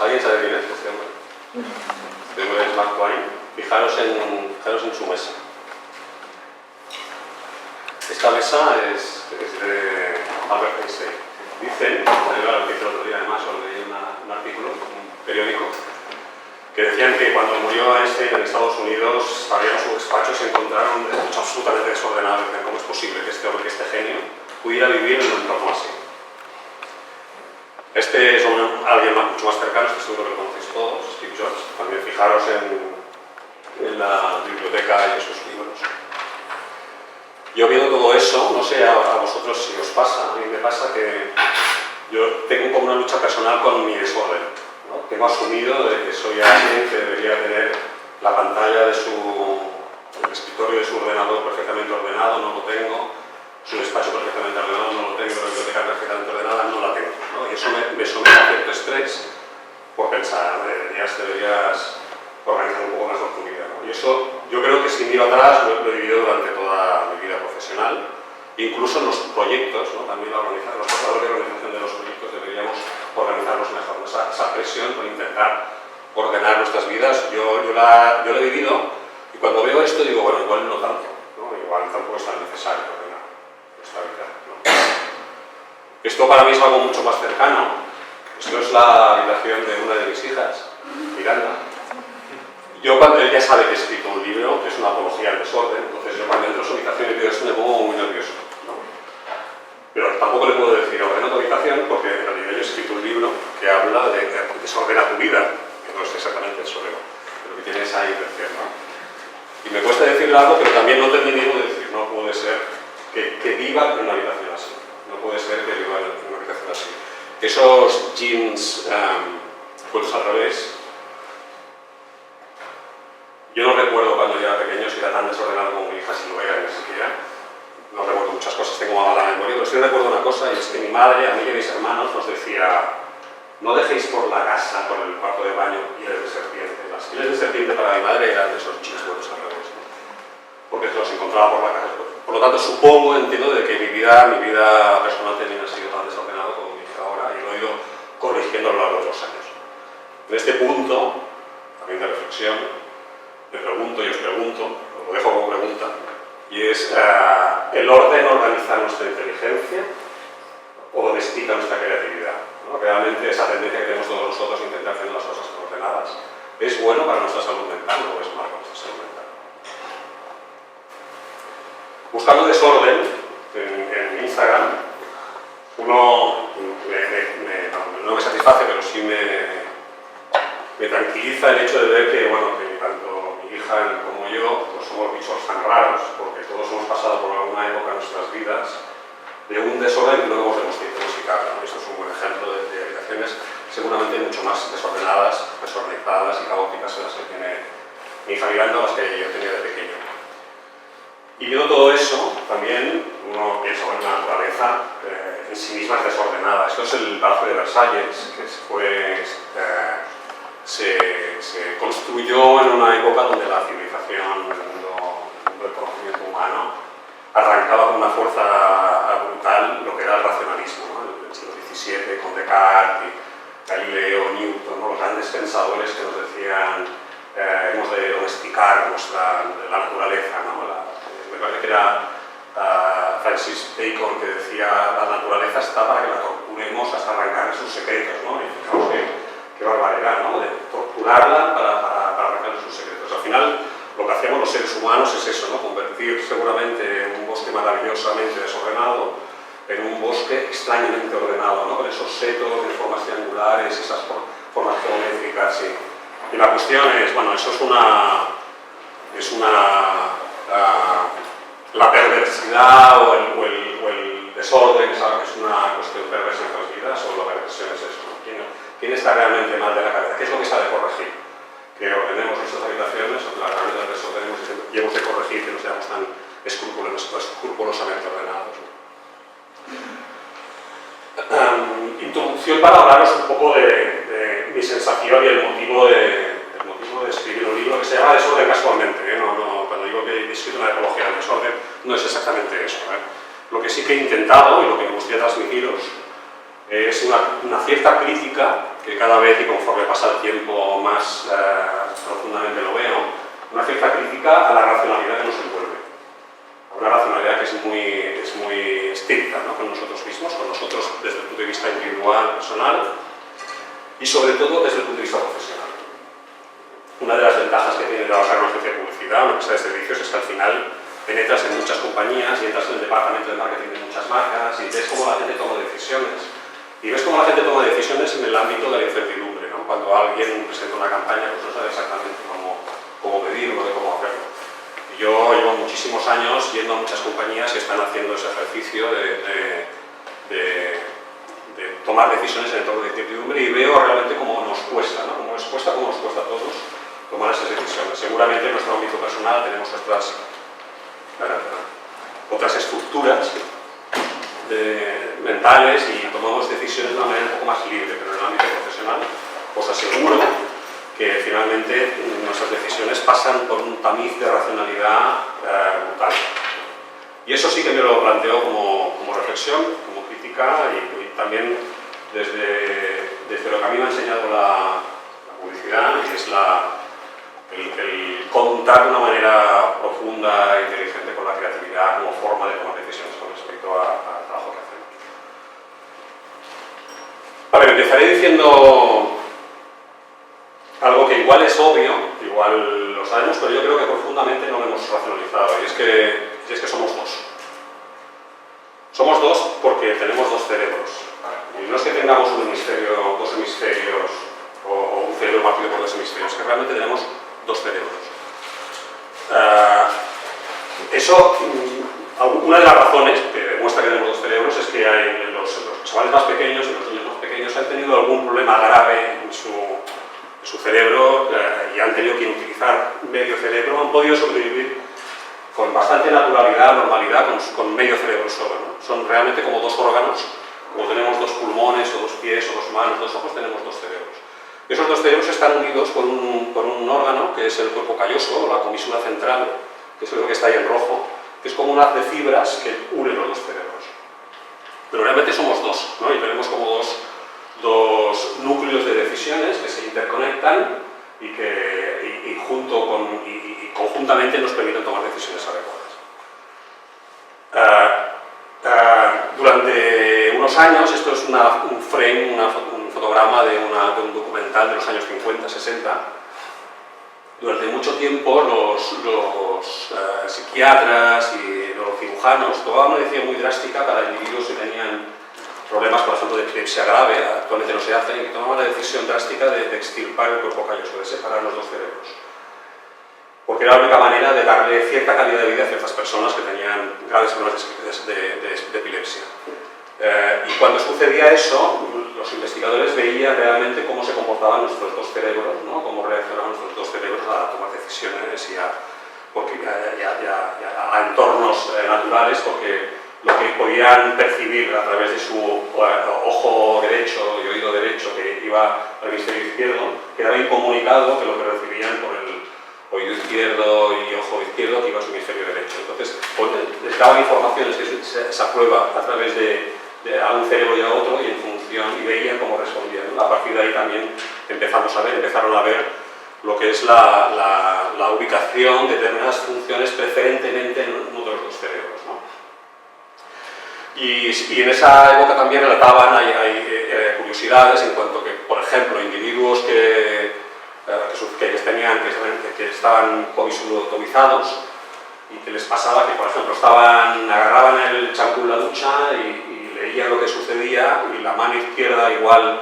¿Alguien sabe quién es este hombre? Este hombre es Mark Twain. Fijaros en su mesa. Esta mesa es de Albert Einstein. Dicen, yo lo hice el otro día además, o leí un artículo, un periódico, que decían que cuando murió Einstein en Estados Unidos, abrieron su despacho y se encontraron un despacho absolutamente desordenado. Decían, ¿cómo es posible que este hombre, que este genio, pudiera vivir en un entorno así? Este es alguien mucho más cercano, estoy seguro que lo conocéis todos, Steve Jobs. También fijaros en la biblioteca y en sus libros. Yo viendo todo eso, no sé a vosotros si os pasa, a mí me pasa que yo tengo como una lucha personal con mi desorden, ¿no? Tengo asumido de que soy alguien que debería tener la pantalla de el escritorio de su ordenador perfectamente ordenado, no lo tengo, su despacho perfectamente ordenado, no lo tengo, la biblioteca perfectamente ordenada, no la tengo, ¿no? Y eso me somete a cierto estrés por pensar, deberías organizar un poco mejor tu vida, ¿no? Y eso, yo creo que si miro atrás, lo he vivido durante toda mi vida profesional, incluso en los proyectos, ¿no? También los procesos de organización de los proyectos deberíamos organizarlos mejor, ¿no? Esa presión por intentar ordenar nuestras vidas, yo la he vivido, y cuando veo esto digo, bueno, igual no tanto, ¿no? Igual tampoco es tan necesario ordenar nuestra vida, ¿no? Esto para mí es algo mucho más cercano. Esto es la habitación de una de mis hijas, Miranda. Yo, cuando ella sabe que he escrito un libro, que es una apología al desorden, entonces yo cuando entro a su habitación y veo esto me pongo muy nervioso, ¿no? Pero tampoco le puedo decir, ordena tu habitación, porque en realidad yo he escrito un libro que habla de desordena tu vida, que no es exactamente eso, pero que tiene esa intención, ¿no? Y me cuesta decirle algo, pero también no termino de decir, no puede ser que viva en una habitación así, no puede ser que viva en una habitación así. Esos jeans puestos al revés, yo no recuerdo cuando yo era pequeño si era tan desordenado como mi hija, si lo era ni siquiera. No recuerdo muchas cosas, tengo mala memoria, pero sí recuerdo una cosa, y es que mi madre, a mí y a mis hermanos, nos decía: no dejéis por la casa, por el cuarto de baño, pieles de serpiente. Las pieles de serpiente para mi madre eran de esos jeans buenos al revés, ¿no? Porque se los encontraba por la casa. Por lo tanto, entiendo de que mi vida personal también ha sido tan desordenado como mi hija ahora, y lo he ido corrigiendo a lo largo de los años. En este punto, también de reflexión, me pregunto y os pregunto, lo dejo como pregunta, y es, ¿el orden organiza nuestra inteligencia o domestica nuestra creatividad? ¿No? Realmente esa tendencia que tenemos todos nosotros a intentar hacer las cosas ordenadas, ¿es bueno para nuestra salud mental o es malo para nuestra salud mental? Buscando desorden en Instagram, uno no me satisface, pero sí me tranquiliza el hecho de ver que, bueno, que tanto mi hija como yo pues somos bichos tan raros, porque todos hemos pasado por alguna época en nuestras vidas de un desorden que luego hemos domesticado, ¿no? Esto es un buen ejemplo de habitaciones seguramente mucho más desordenadas, desorganizadas y caóticas en las que tiene mi hija Miranda, las que yo tenía de pequeño. Y viendo todo eso, también uno piensa en la naturaleza en sí misma es desordenada. Esto es el Palacio de Versalles, que se construyó en una época donde la civilización, el mundo del conocimiento humano, arrancaba con una fuerza brutal lo que era el racionalismo, ¿no? En el siglo XVII, con Descartes, Galileo, Newton, ¿no? Los grandes pensadores que nos decían hemos de domesticar la naturaleza, ¿no? Me parece que era Francis Bacon que decía la naturaleza está para que la torturemos hasta arrancar sus secretos, ¿no? Y fijaos qué barbaridad, ¿no? De torturarla para arrancar sus secretos. Al final, lo que hacemos los seres humanos es eso, ¿no? Convertir seguramente un bosque maravillosamente desordenado en un bosque extrañamente ordenado, ¿no? Con esos setos de formas triangulares, esas formas geométricas. Y la cuestión es, bueno, eso es la perversidad o el desorden es una cuestión perversa en nuestras vidas, o la perversión es eso, ¿no? ¿Quién está realmente mal de la cabeza? ¿Qué es lo que se ha de corregir? Que ordenemos nuestras habitaciones, realmente las desordenemos y hemos de corregir que no seamos tan escrupulosamente ordenados, ¿no? Introducción para hablaros un poco de mi sensación y el motivo de escribir un libro que se llama Desorden casualmente, ¿eh? Cuando digo que he escrito una apología del desorden, no es exactamente eso, ¿eh? Lo que sí que he intentado y lo que me gustaría transmitiros es una cierta crítica que cada vez y conforme pasa el tiempo más profundamente lo veo, una cierta crítica a la racionalidad que nos envuelve. Una racionalidad que es muy estricta, ¿no?, con nosotros mismos, con nosotros desde el punto de vista individual, personal y sobre todo desde el punto de vista profesional. Una de las ventajas que tiene trabajar en una agencia de publicidad, una empresa de servicios, es que al final penetras en muchas compañías y entras en el departamento de marketing de muchas marcas y ves cómo la gente toma decisiones. Y ves cómo la gente toma decisiones en el ámbito de la incertidumbre, ¿no? Cuando alguien presenta una campaña, pues no sabe exactamente cómo medirlo, de cómo hacerlo. Y yo llevo muchísimos años yendo a muchas compañías que están haciendo ese ejercicio de tomar decisiones en el entorno de incertidumbre y veo realmente cómo nos cuesta, ¿no? Cómo nos cuesta a todos tomar esas decisiones. Seguramente en nuestro ámbito personal tenemos nuestras otras estructuras mentales y tomamos decisiones de una manera un poco más libre, pero en el ámbito profesional os aseguro que finalmente nuestras decisiones pasan por un tamiz de racionalidad brutal. Y eso sí que me lo planteo como reflexión, como crítica y también desde lo que a mí me ha enseñado la publicidad, y es el contar de una manera profunda e inteligente con la creatividad como forma de tomar decisiones con respecto al trabajo que hacemos. Vale, empezaré diciendo algo que igual es obvio, igual lo sabemos, pero yo creo que profundamente no lo hemos racionalizado, y es que somos dos. Somos dos porque tenemos dos cerebros. Y no es que tengamos un hemisferio, dos hemisferios, o un cerebro partido por dos hemisferios, es que realmente tenemos dos cerebros. Una de las razones que demuestra que tenemos dos cerebros es que los chavales más pequeños y los niños más pequeños han tenido algún problema grave en su cerebro y han tenido que utilizar medio cerebro, han podido sobrevivir con bastante naturalidad, normalidad, con medio cerebro solo, ¿no? Son realmente como dos órganos, como tenemos dos pulmones o dos pies o dos manos, dos ojos, tenemos dos cerebros. Esos dos cerebros están unidos por un órgano que es el cuerpo calloso, o la comisura central, que es lo que está ahí en rojo, que es como un haz de fibras que unen los dos cerebros. Pero realmente somos dos, ¿no? Y tenemos como dos núcleos de decisiones que se interconectan y conjuntamente nos permiten tomar decisiones adecuadas. Durante unos años, esto es un fotograma de un documental de los años 50, 60. Durante mucho tiempo los psiquiatras y los cirujanos tomaban una decisión muy drástica para individuos que tenían problemas, por ejemplo, de epilepsia grave, actualmente no se hacen, y que tomaban la decisión drástica de extirpar el cuerpo calloso, de separar los dos cerebros. Porque era la única manera de darle cierta calidad de vida a ciertas personas que tenían graves problemas de epilepsia. Y cuando sucedía eso, los investigadores veían realmente cómo se comportaban nuestros dos cerebros, ¿no? Cómo reaccionaban nuestros dos cerebros a tomar decisiones y a entornos naturales, porque lo que podían percibir a través de su ojo derecho y oído derecho que iba al hemisferio izquierdo, quedaba incomunicado que lo que recibían por el oído izquierdo y ojo izquierdo que iba a su hemisferio derecho. Entonces, les daban informaciones que se aprueba a través de un cerebro y a otro, y en función, y veían cómo respondían. A partir de ahí también empezaron a ver lo que es la ubicación de determinadas funciones preferentemente en uno de los dos cerebros, ¿no? Y en esa época también relataban, hay curiosidades en cuanto a que, por ejemplo, individuos que estaban comisiotomizados y que les pasaba que, por ejemplo, agarraban el champú en la ducha y leían lo que sucedía, y la mano izquierda igual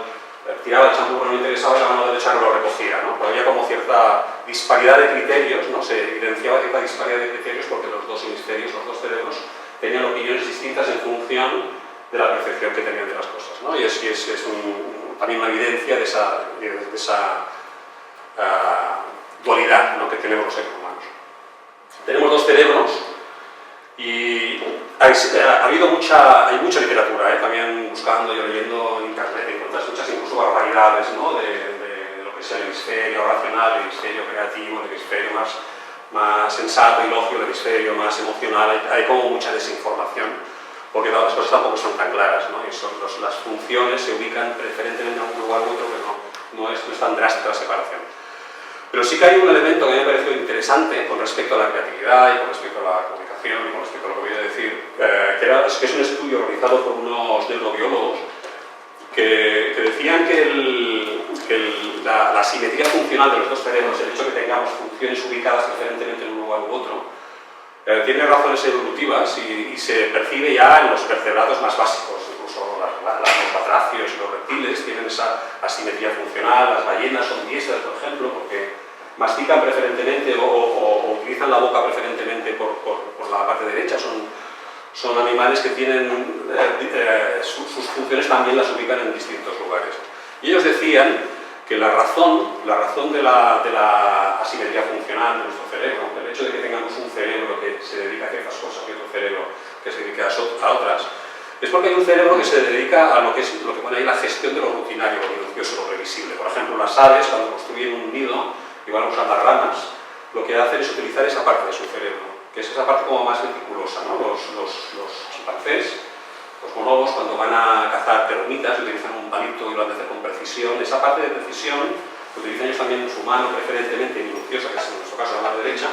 tiraba el champú que no le interesaba y la mano derecha no lo recogía, ¿no? Pero había como cierta disparidad de criterios, ¿no? Se evidenciaba cierta disparidad de criterios porque los dos hemisferios, los dos cerebros, tenían opiniones distintas en función de la percepción que tenían de las cosas, ¿no? Y es también una evidencia de esa dualidad, ¿no?, que tenemos los seres humanos. Tenemos dos cerebros y hay mucha literatura, también buscando y leyendo en internet, encuentras muchas incluso barbaridades, ¿no?, de lo que es el hemisferio racional, el hemisferio creativo, el hemisferio más sensato y lógico, el hemisferio más emocional. Hay como mucha desinformación, porque las cosas tampoco son tan claras, ¿no? Y las funciones se ubican preferentemente en un lugar u otro, pero no es tan drástica la separación. Pero sí que hay un elemento que a mí me pareció interesante con respecto a la creatividad y con respecto a la comunicación y con respecto a lo que voy a decir, que es un estudio realizado por unos neurobiólogos que decían que la simetría funcional de los dos cerebros, el hecho de que tengamos funciones ubicadas preferentemente en un lugar u otro, tiene razones evolutivas y se percibe ya en los vertebrados más básicos, incluso los batracios y los reptiles tienen esa asimetría funcional, las ballenas son diestras, por ejemplo, porque mastican preferentemente o utilizan la boca preferentemente por la parte derecha, son animales que tienen sus funciones también las ubican en distintos lugares. Y ellos decían que la razón de la asimetría funcional de nuestro cerebro, el hecho de que tengamos un cerebro que se dedica a ciertas cosas y otro cerebro que se dedica a otras, es porque hay un cerebro que se dedica a lo que pone ahí la gestión de lo rutinario, lo minucioso, lo previsible. Por ejemplo, las aves, cuando construyen un nido y van a usar las ramas, lo que hacen es utilizar esa parte de su cerebro, que es esa parte como más meticulosa, ¿no? Los chimpancés, los bonobos, cuando van a cazar termitas, utilizan un palito y lo hacen con precisión. Esa parte de precisión, que utilizan ellos también su mano preferentemente minuciosa, que es en nuestro caso la mano derecha,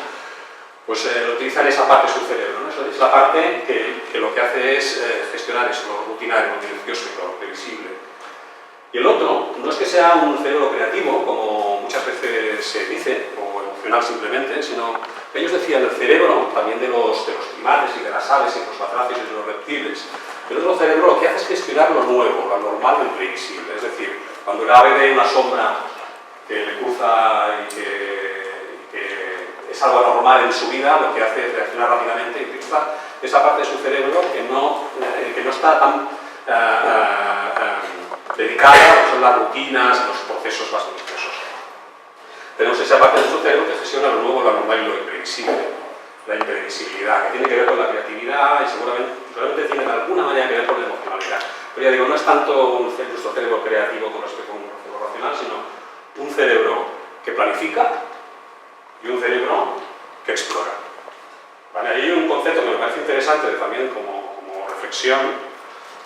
pues utilizan esa parte de su cerebro, ¿no? Es la parte que lo que hace es gestionar eso, lo rutinario, lo minucioso y lo previsible. Y el otro, no es que sea un cerebro creativo, como muchas veces se dice, o emocional simplemente, sino que ellos decían el cerebro, también de los primates y de las aves y de los batracios y de los reptiles, el otro cerebro lo que hace es gestionar lo nuevo, lo anormal, lo imprevisible. Es decir, cuando el ave ve una sombra que le cruza y que es algo anormal en su vida, lo que hace es reaccionar rápidamente y utiliza esa parte de su cerebro que no está tan dedicada a lo que son las rutinas, los procesos más minuciosos. Tenemos esa parte de nuestro cerebro que gestiona lo nuevo, lo anormal y lo imprevisible, la imprevisibilidad, que tiene que ver con la creatividad y seguramente tiene de alguna manera que ver con la emocionalidad. Pero ya digo, no es tanto nuestro cerebro creativo con respecto a un cerebro racional, sino un cerebro que planifica y un cerebro que explora. ¿Vale? Ahí hay un concepto que me parece interesante también como reflexión,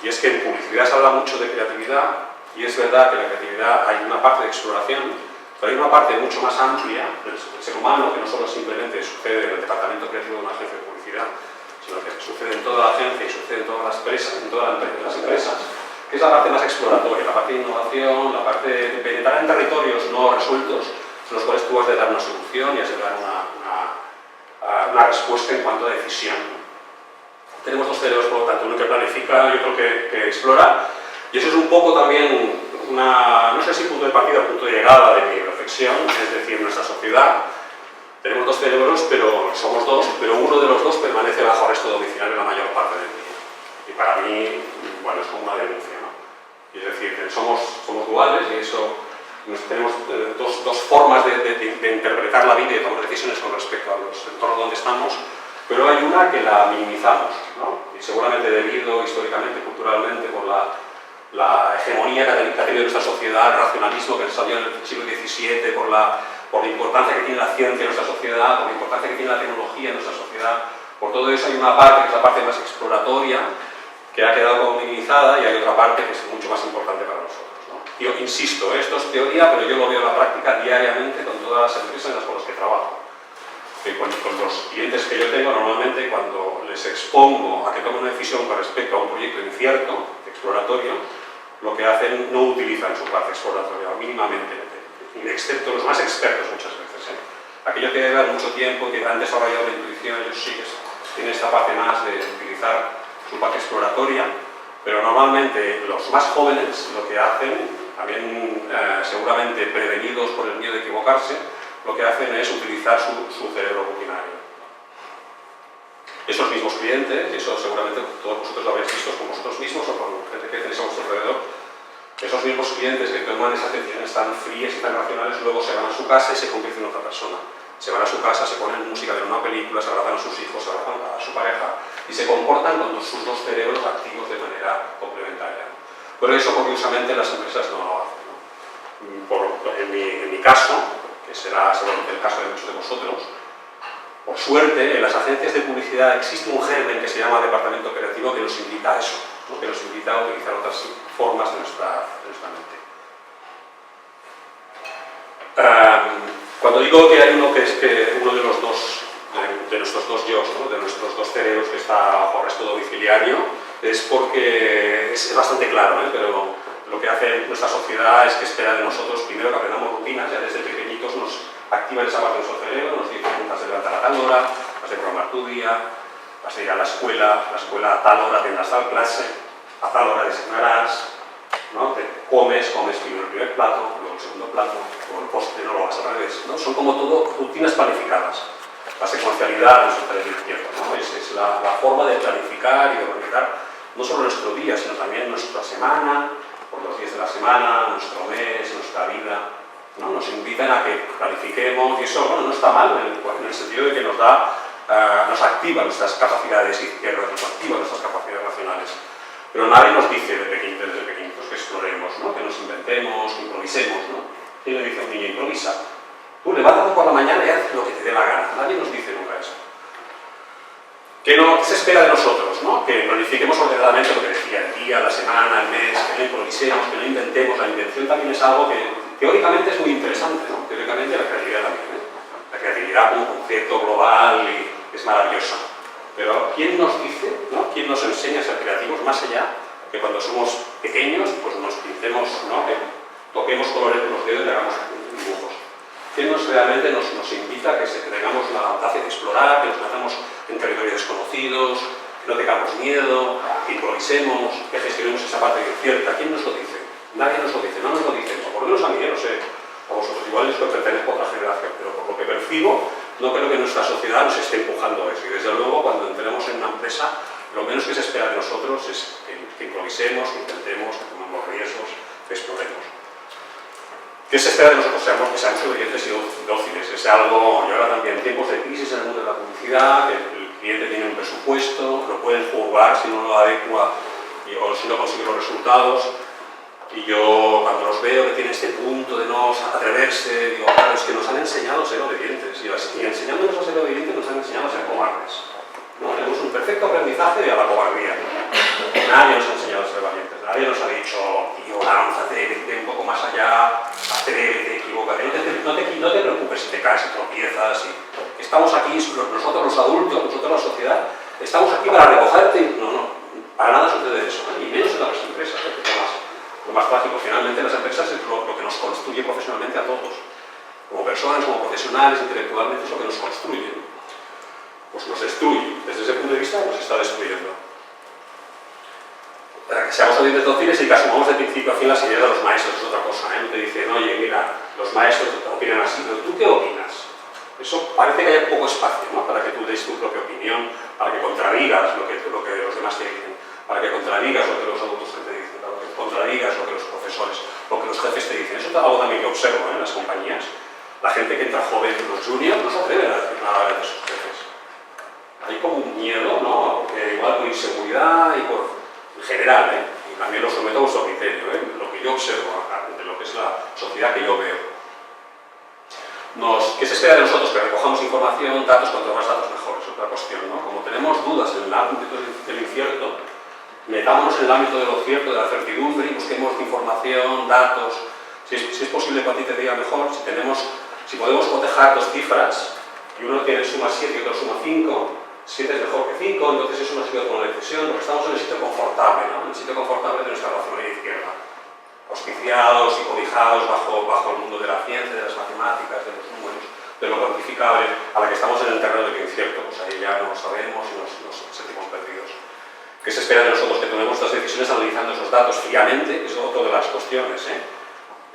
y es que en publicidad se habla mucho de creatividad, y es verdad que en la creatividad hay una parte de exploración, pero hay una parte mucho más amplia del ser humano, que no solo simplemente sucede en el departamento creativo de una agencia de publicidad, sino que sucede en toda la agencia y sucede en todas las empresas, que es la parte más exploratoria, la parte de innovación, la parte de penetrar en territorios no resueltos, en los cuales tú has de dar una solución y has de dar una respuesta en cuanto a decisión. Tenemos dos cerebros, por lo tanto, uno que planifica y otro que explora, y eso es un poco también no sé si punto de partida o punto de llegada de mi reflexión, es decir, nuestra sociedad, tenemos dos cerebros, pero somos dos, pero uno de los dos permanece bajo arresto domiciliario la mayor parte del día. Y para mí, bueno, es como una denuncia, ¿no? Y es decir, que somos duales y eso, tenemos dos formas de interpretar la vida y de tomar decisiones con respecto a los entornos donde estamos, pero hay una que la minimizamos, ¿no? Y seguramente debido históricamente, culturalmente, por la hegemonía que ha tenido nuestra sociedad, el racionalismo que salió en el siglo XVII, por la importancia que tiene la ciencia en nuestra sociedad, por la importancia que tiene la tecnología en nuestra sociedad, por todo eso hay una parte que es la parte más exploratoria, que ha quedado como minimizada, y hay otra parte que es mucho más importante para nosotros, ¿no? Yo insisto, esto es teoría, pero yo lo veo en la práctica diariamente con todas las empresas con las que trabajo. Con los clientes que yo tengo, normalmente cuando les expongo a que tomen una decisión con respecto a un proyecto incierto, exploratorio, lo que hacen no utilizan su parte exploratoria, mínimamente, excepto los más expertos muchas veces, ¿eh? Aquellos que llevan mucho tiempo, que han desarrollado la intuición, ellos sí que tienen esta parte más de utilizar su parte exploratoria, pero normalmente los más jóvenes lo que hacen, también seguramente prevenidos por el miedo de equivocarse, lo que hacen es utilizar su cerebro rutinario. Esos mismos clientes, y eso seguramente todos vosotros lo habéis visto con vosotros mismos o con gente que tenéis a vuestro alrededor, esos mismos clientes que toman esas decisiones tan frías y tan racionales, luego se van a su casa y se convierten en otra persona. Se van a su casa, se ponen música de una película, se abrazan a sus hijos, se abrazan a su pareja y se comportan con sus dos cerebros activos de manera complementaria. Pero eso, curiosamente, las empresas no lo hacen, ¿no? En mi caso, que será seguramente el caso de muchos de vosotros, Por suerte, en las agencias de publicidad existe un germen que se llama departamento creativo que nos invita a eso, ¿no? Que nos invita a utilizar otras formas de nuestra mente. Cuando digo que hay uno que es que uno de los dos, de nuestros dos yos, ¿no? De nuestros dos cerebros que está bajo arresto domiciliario, es porque es bastante claro, pero lo que hace nuestra sociedad es que espera de nosotros primero que aprendamos rutinas, ya desde pequeñitos nos activan esa parte de nuestro cerebro, nos dicen has de levantar a tal hora, has de programar tu día, vas a ir a la escuela a tal hora tendrás tal clase, a tal hora desayunarás, ¿no? Te comes primero el primer plato, luego el segundo plato, luego el postre, no lo hagas al revés, ¿no? Son como todo rutinas planificadas. La secuencialidad de nuestro cerebro izquierdo, ¿no? Es la forma de planificar y de organizar no solo nuestro día, sino también nuestra semana, por los días de la semana, nuestro mes, nuestra vida, ¿no? Nos invitan a que planifiquemos y eso, bueno, no está mal en el sentido de que nos activa nuestras capacidades izquierdas, nos activa nuestras capacidades racionales. Pero nadie nos dice desde pequeñitos que exploremos, ¿no? Que nos inventemos, que improvisemos, ¿no? ¿Quién le dice a un niño improvisa? Tú levántate por la mañana y haz lo que te dé la gana. Nadie nos dice nunca eso. ¿Qué se espera de nosotros, ¿no? Que planifiquemos ordenadamente lo que decía, el día, la semana, el mes, que no improvisemos, que no inventemos. La invención también es algo que teóricamente es muy interesante, ¿no? Teóricamente la creatividad también, ¿eh? La creatividad como concepto global y es maravillosa. Pero ¿quién nos dice, ¿no? ¿Quién nos enseña a ser creativos más allá que cuando somos pequeños pues nos pintemos, ¿no? Que toquemos colores con los dedos y hagamos dibujos? ¿Quién realmente nos invita a que tengamos la audacia de explorar, que nos metamos en territorios desconocidos, que no tengamos miedo, que improvisemos, que gestionemos esa parte incierta? ¿Quién nos lo dice? Nadie nos lo dice, no nos lo dicen. O por lo menos a mí, no sé, a vosotros igual es que pertenezco a otra generación, pero por lo que percibo, no creo que nuestra sociedad nos esté empujando a eso. Y desde luego, cuando entremos en una empresa, lo menos que se espera de nosotros es que improvisemos, que intentemos, que tomemos riesgos, que exploremos. ¿Qué se espera de nosotros? Que seamos obedientes y dóciles. Es algo, y ahora también, en tiempos de crisis en el mundo de la publicidad, que el cliente tiene un presupuesto, lo pueden juzgar si no lo adecua o si no consigue los resultados. Y yo, cuando los veo que tienen este punto de no atreverse, digo, claro, es que nos han enseñado a ser obedientes. Y enseñándonos a ser obedientes nos han enseñado a ser cobardes, ¿no? Tenemos un perfecto aprendizaje a la cobardía. Nadie nos ha enseñado a ser valientes. Nadie nos ha dicho, tío, lánzate, vete un poco más allá, atrévete, equivócate. No te preocupes si te caes y tropiezas. Estamos aquí, nosotros los adultos, nosotros la sociedad, estamos aquí para recogerte. No, para nada sucede eso, y menos en las empresas, que es lo más trágico. Finalmente las empresas es lo que nos construye profesionalmente a todos. Como personas, como profesionales, intelectualmente es lo que nos construye, ¿no? Pues nos destruye. Desde ese punto de vista nos está destruyendo. Para que seamos obedientes dóciles y que asumamos de principio a fin las ideas de los maestros es otra cosa, ¿eh? Te dicen, oye, mira, los maestros opinan así, pero ¿tú qué opinas? Eso parece que hay poco espacio, ¿no? Para que tú des tu propia opinión, para que contradigas lo que los demás te dicen, para que contradigas lo que los adultos te dicen, para que contradigas lo que los profesores, lo que los jefes te dicen. Eso es algo también que observo, ¿eh? En las compañías. La gente que entra joven, los juniors, no se atreven a decir nada de sus jefes. Hay como un miedo, ¿no? Porque igual por inseguridad y por en general, y también lo someto a vuestro criterio, lo que yo observo, de lo que es la sociedad que yo veo. ¿Qué se espera de nosotros? Que recojamos información, datos, cuanto más datos mejor, es otra cuestión, ¿no? Como tenemos dudas en el ámbito del incierto, metámonos en el ámbito de lo cierto, de la certidumbre, y busquemos información, datos. Si es posible que a ti te diga mejor, si podemos cotejar dos cifras, y uno tiene suma 7 y otro suma 5, 7 es mejor que 5, entonces eso nos ayuda con la decisión, porque estamos en el sitio confortable, ¿no? En el sitio confortable de nuestra racionalidad izquierda. Auspiciados y cobijados bajo el mundo de la ciencia, de las matemáticas, de los números, de lo cuantificable, a la que estamos en el terreno de lo incierto, pues ahí ya no lo sabemos y nos sentimos perdidos. ¿Qué se espera de nosotros? Que tomemos estas decisiones analizando esos datos fríamente, que es otra de las cuestiones, ¿eh?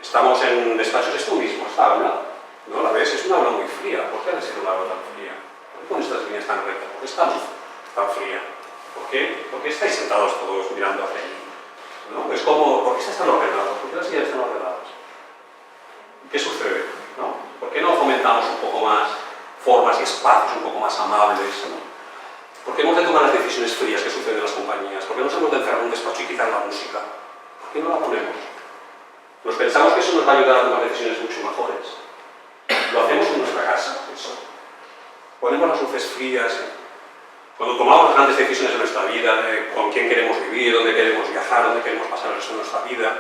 Estamos en despachos, es tú mismo, esta aula, ¿no? La ves, es una aula muy fría. ¿Por qué ha de ser una aula tan fría? ¿Por qué con estas líneas tan rectas? ¿Por qué estamos tan fría? ¿Por qué estáis sentados todos mirando hacia allí? ¿No? Es como, ¿por qué están ordenados? ¿Por qué las sillas están ordenadas? ¿Qué sucede? ¿No? ¿Por qué no fomentamos un poco más formas y espacios un poco más amables? ¿No? ¿Por qué hemos de tomar las decisiones frías que suceden en las compañías? ¿Por qué no hemos de encerrar un despacho y quitar la música? ¿Por qué no la ponemos? ¿Nos pensamos que eso nos va a ayudar a tomar decisiones mucho mejores? ¿Lo hacemos en nuestra casa? Eso. ponemos las luces frías, cuando tomamos las grandes decisiones de nuestra vida, de con quién queremos vivir, dónde queremos viajar, dónde queremos pasar el resto de nuestra vida,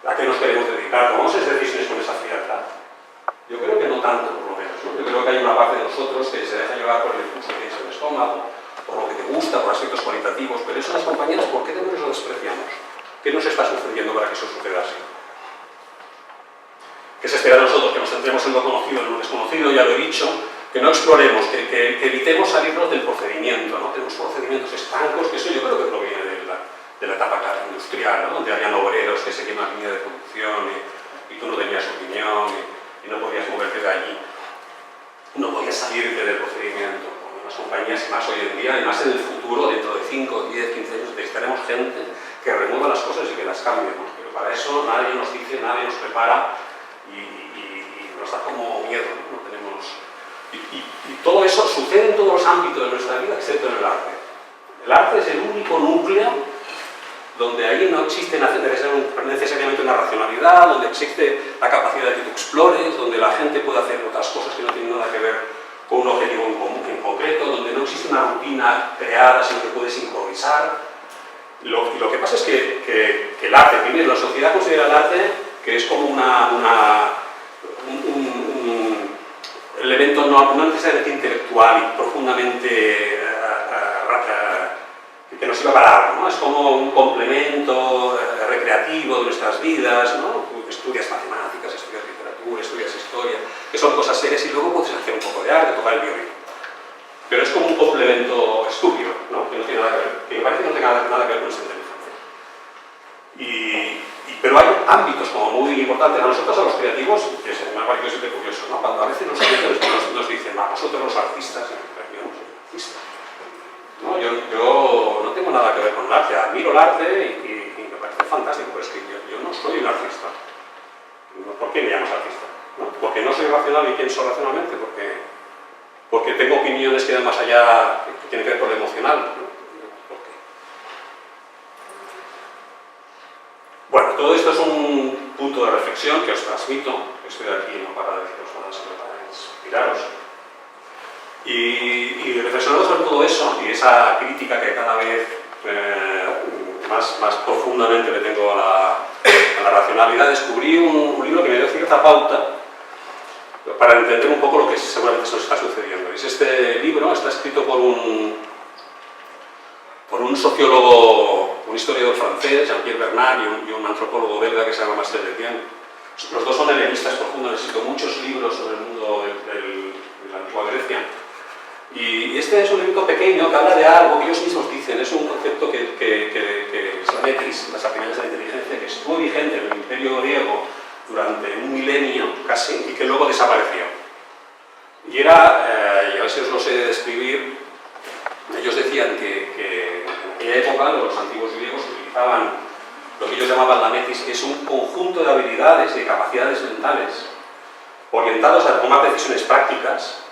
a qué nos queremos dedicar, tomamos esas decisiones con esa frialdad. Yo creo que no tanto, por lo menos, ¿no? Yo creo que hay una parte de nosotros que se deja llevar por el impulso que tienes en el estómago, por lo que te gusta, por aspectos cualitativos, pero eso las compañías, ¿por qué demonios lo despreciamos? ¿Qué nos está sucediendo para que eso suceda así? ¿Qué se espera de nosotros? Que nos centremos en lo conocido, en lo desconocido, ya lo he dicho, que no exploremos, que evitemos salirnos del procedimiento, ¿no? Tenemos procedimientos estancos, que eso yo creo que proviene de la etapa industrial, ¿no? Donde habían obreros que seguían una línea de producción y tú no tenías opinión y no podías moverte de allí, no podías salirte del procedimiento. Con las compañías, y más hoy en día, y más en el futuro, dentro de 5, 10, 15 años, necesitaremos gente que remueva las cosas y que las cambie, ¿no? Pero para eso nadie nos dice, nadie nos prepara y nos da como miedo, ¿no? No tenemos... Y todo eso sucede en todos los ámbitos de nuestra vida, excepto en el arte. El arte es el único núcleo donde ahí no existe necesariamente una racionalidad, donde existe la capacidad de que tú explores, donde la gente puede hacer otras cosas que no tienen nada que ver con un objetivo en concreto, donde no existe una rutina creada, sino que puedes improvisar. Lo que pasa es que el arte, primero, la sociedad considera el arte que es como un elemento no necesariamente intelectual y profundamente que nos sirva para algo, ¿no? Es como un complemento recreativo de nuestras vidas, ¿no? Tú estudias matemáticas, estudias literatura, estudias historia, que son cosas serias y luego puedes hacer un poco de arte, tocar el violín. Pero es como un complemento estudio, ¿no? Que no tiene nada que ver, que me parece que no tenga nada que ver con esa inteligencia. Pero hay ámbitos como muy importantes a nosotros, a los creativos, que me ha parecido siempre curioso, ¿no? Cuando a veces los estudiantes nos dicen, vosotros los artistas, yo no soy artista. No, yo no tengo nada que ver con el arte, admiro el arte y me parece fantástico, pero es que yo no soy un artista. ¿Por qué me llamas artista? ¿No? Porque no soy racional y pienso racionalmente, porque tengo opiniones que van más allá, que tienen que ver con lo emocional. ¿No? ¿Por qué? Bueno, todo esto es un punto de reflexión que os transmito, que estoy aquí no para deciros nada, sino para inspiraros. Y reflexionando sobre todo eso y esa crítica que cada vez más profundamente le tengo a la racionalidad, descubrí un libro que me dio cierta pauta para entender un poco lo que seguramente se nos está sucediendo. Es este libro, está escrito por un sociólogo, un historiador francés, Jean-Pierre Bernard, y un antropólogo belga que se llama Marcel Etienne. Los dos son helenistas profundos, han escrito muchos libros sobre el mundo de la antigua Grecia. Y este es un libro pequeño que habla de algo que ellos mismos dicen, es un concepto que es la metis, las actividades de la inteligencia, que estuvo vigente en el Imperio griego durante un milenio casi y que luego desapareció. Y era, y a ver si os lo sé describir, ellos decían que en aquella época los antiguos griegos utilizaban lo que ellos llamaban la metis, que es un conjunto de habilidades y de capacidades mentales orientados a tomar decisiones prácticas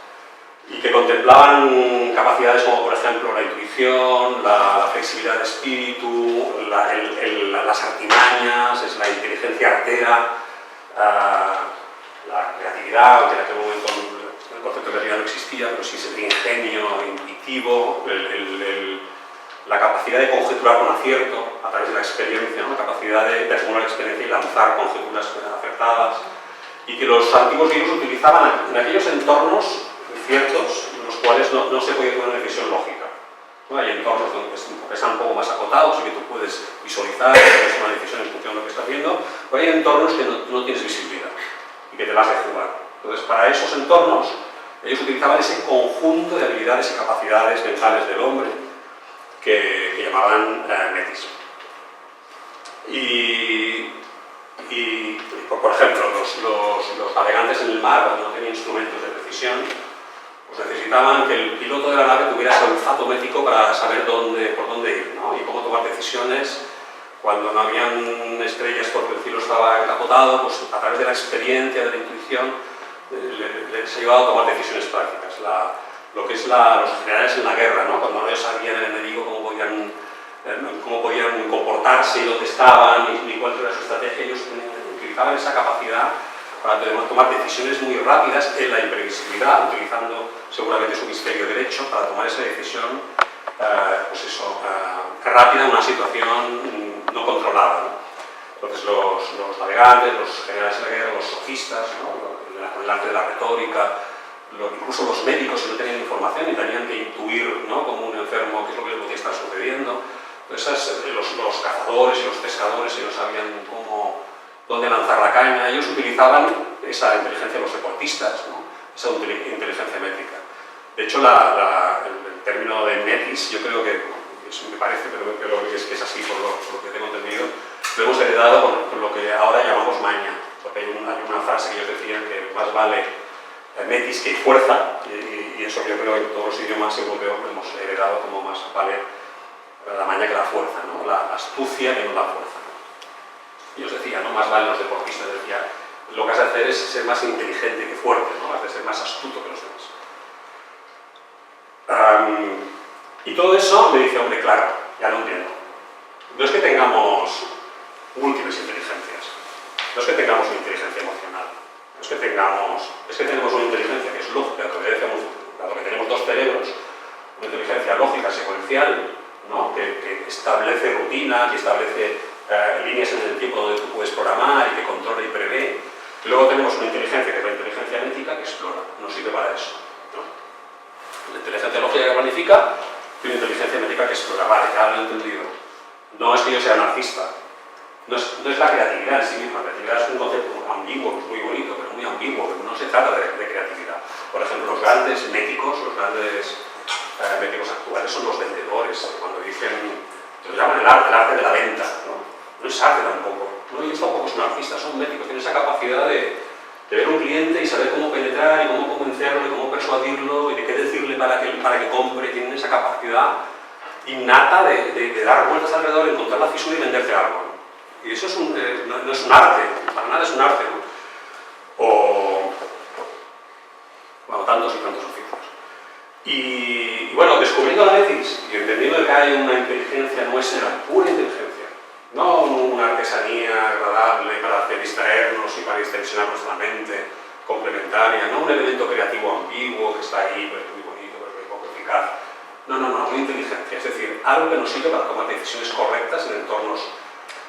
y que contemplaban capacidades como, por ejemplo, la intuición, la flexibilidad de espíritu, las artimañas, la inteligencia artera, la creatividad, aunque en aquel momento el concepto de creatividad no existía, pero sí el ingenio intuitivo, la capacidad de conjeturar con acierto a través de la experiencia, ¿no? La capacidad de acumular experiencia y lanzar conjeturas acertadas, y que los antiguos griegos utilizaban en aquellos entornos ciertos, en los cuales no se podía tomar una decisión lógica. ¿No? Hay entornos donde están un poco más acotados y que tú puedes visualizar, puedes tomar una decisión en función de lo que estás viendo, pero hay entornos que no tienes visibilidad y que te vas a jugar. Entonces, para esos entornos, ellos utilizaban ese conjunto de habilidades y capacidades mentales del hombre que llamaban metis. Por ejemplo, los navegantes en el mar, cuando no tenían instrumentos de precisión, pues necesitaban que el piloto de la nave tuviera ese olfato mético para saber por dónde ir, ¿no? Y cómo tomar decisiones cuando no habían estrellas porque el cielo estaba encapotado, pues a través de la experiencia, de la intuición, les ayudaba a tomar decisiones prácticas. Lo que es los generales en la guerra, ¿no? Cuando no sabían el enemigo cómo podían comportarse y dónde estaban y cuál era su estrategia, ellos utilizaban esa capacidad para tomar decisiones muy rápidas en la imprevisibilidad, utilizando seguramente su hemisferio derecho para tomar esa decisión rápida en una situación no controlada, ¿no? Entonces los navegantes, los generales de la guerra, los sofistas, ¿no? El arte de la retórica, incluso los médicos que no tenían información y tenían que intuir, ¿no? Como un enfermo qué es lo que le podía estar sucediendo. Entonces los cazadores y los pescadores, ellos sabían dónde lanzar la caña, ellos utilizaban esa inteligencia, los deportistas, ¿no? Esa inteligencia métrica. De hecho, el término de metis, yo creo que, eso me parece, pero es que es así por lo que tengo entendido, lo hemos heredado con lo que ahora llamamos maña, porque hay una frase que ellos decían que más vale metis que fuerza, y eso yo creo que en todos los idiomas europeos lo hemos heredado como más vale la maña que la fuerza, ¿no? La astucia que no la fuerza. Y os decía, ¿no? Más vale los deportistas, decía, lo que has de hacer es ser más inteligente que fuerte, ¿no? Has de ser más astuto que los demás. Y todo eso me dice, hombre, claro, ya lo entiendo. No es que tengamos múltiples inteligencias, no es que tengamos una inteligencia emocional, no es que tenemos una inteligencia que es lógica, que obedece a lo que tenemos dos cerebros, una inteligencia lógica secuencial, ¿no? que establece rutina, que establece líneas en el tiempo donde tú puedes programar y que controla y prevé. Y luego tenemos una inteligencia que es la inteligencia ética que explora, nos sirve para eso, ¿no? La inteligencia lógica que planifica y una inteligencia ética que explora. Vale, ya lo he entendido. No es que yo sea narcisista, no es la creatividad en sí misma. La creatividad es un concepto ambiguo, muy bonito, pero muy ambiguo, pero no se trata de creatividad. Por ejemplo, los grandes médicos, los grandes médicos actuales son los vendedores, cuando dicen, lo llaman el arte de la venta, ¿no? No es arte tampoco, ¿no? Ellos tampoco son artistas, son médicos, tienen esa capacidad de ver un cliente y saber cómo penetrar y cómo convencerlo y cómo persuadirlo y de qué decirle para que compre. Tienen esa capacidad innata de dar vueltas alrededor, encontrar la fisura y venderte algo, ¿no? Y eso no es un arte, para nada es un arte, ¿no? Bueno, tantos y tantos oficios. Y bueno, descubriendo la metis y entendiendo que hay una inteligencia nuestra, pura inteligencia, no una artesanía agradable para hacer distraernos y para distensionar nuestra mente, complementaria, no un elemento creativo ambiguo que está ahí, pero es muy bonito, pero es poco eficaz. No, una inteligencia, es decir, algo que nos sirve para tomar decisiones correctas en entornos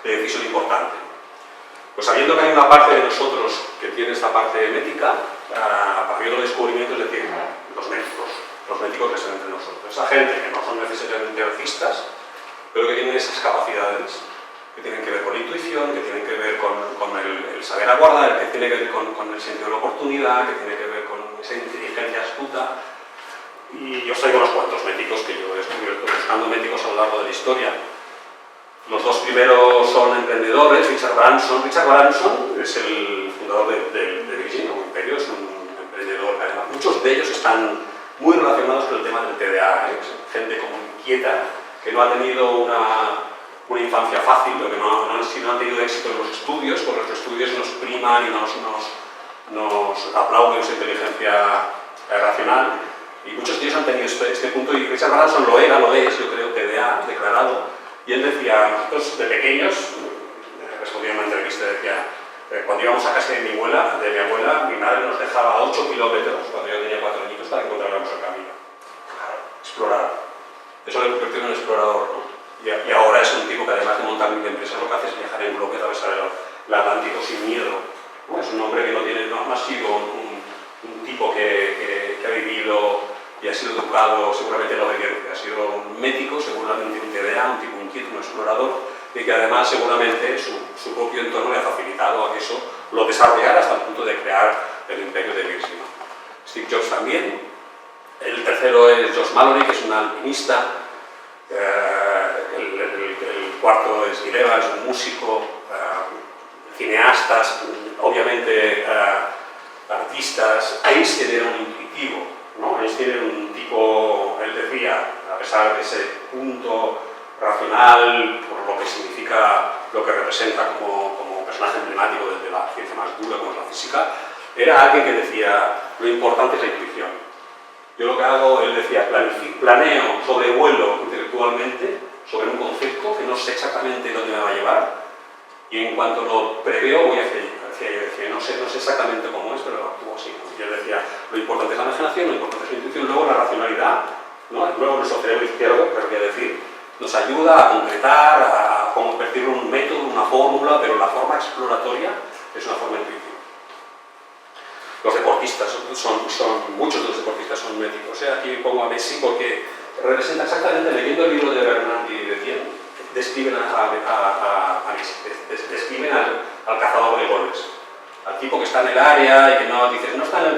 de decisión importante. Pues sabiendo que hay una parte de nosotros que tiene esta parte ética, a partir del descubrimiento, es decir, los médicos que están entre nosotros. Esa gente que no son necesariamente artistas, pero que tienen esas capacidades que tienen que ver con la intuición, que tienen que ver con el saber aguardar, que tiene que ver con el sentido de la oportunidad, que tiene que ver con esa inteligencia astuta. Y yo os traigo unos cuantos médicos que yo he descubierto buscando médicos a lo largo de la historia. Los dos primeros son emprendedores. Richard Branson es el fundador de Virgin, como imperio, es un emprendedor. Además, muchos de ellos están muy relacionados con el tema del TDA, gente como inquieta, que no ha tenido una infancia fácil, pero que no han tenido éxito en los estudios, porque los estudios nos priman y nos aplauden su inteligencia racional. Y muchos de ellos han tenido este punto, y Richard Branson lo es, yo creo, TDA, declarado. Y él decía, nosotros de pequeños, respondía en una entrevista, decía, cuando íbamos a casa de mi abuela, mi madre nos dejaba a 8 kilómetros, cuando yo tenía 4 añitos, para que encontráramos el camino. Claro, explorar. Eso le convirtió en un explorador, ¿no? Y ahora es un tipo que, además de montar mi empresa, lo que hace es viajar en bloque, atravesar el Atlántico sin miedo, ¿no? Es un hombre que no ha sido un tipo que ha vivido y ha sido educado seguramente en la obediencia, ha sido un médico, seguramente un TDA, un tipo inquieto, un explorador, y que además seguramente su propio entorno le ha facilitado a que eso lo desarrollara hasta el punto de crear el imperio de Virgin. Steve Jobs también. El tercero es Josh Mallory, que es un alpinista. El cuarto es Gil Evans, un músico, cineastas, obviamente artistas. Einstein era un intuitivo, ¿no? Einstein era un tipo, él decía, a pesar de ese punto racional, por lo que significa, lo que representa como personaje emblemático de la ciencia más dura como es la física, era alguien que decía, lo importante es la intuición. Yo lo que hago, él decía, planeo, sobrevuelo intelectualmente sobre un concepto que no sé exactamente dónde me va a llevar, y en cuanto lo preveo voy hacia decía, no sé exactamente cómo es, pero actúo así, ¿no? Y él decía, lo importante es la imaginación, lo importante es la intuición, luego la racionalidad, ¿no? Luego nuestro cerebro izquierdo, querría decir, nos ayuda a concretar, a convertirlo en un método, una fórmula, pero la forma exploratoria es una forma intuitiva. Los deportistas, muchos de los deportistas son médicos. Aquí pongo a Messi porque representa exactamente, leyendo el libro de Bernat y de Tien, describen describen al cazador de goles. Al tipo que está en el área y que no dices, no está en el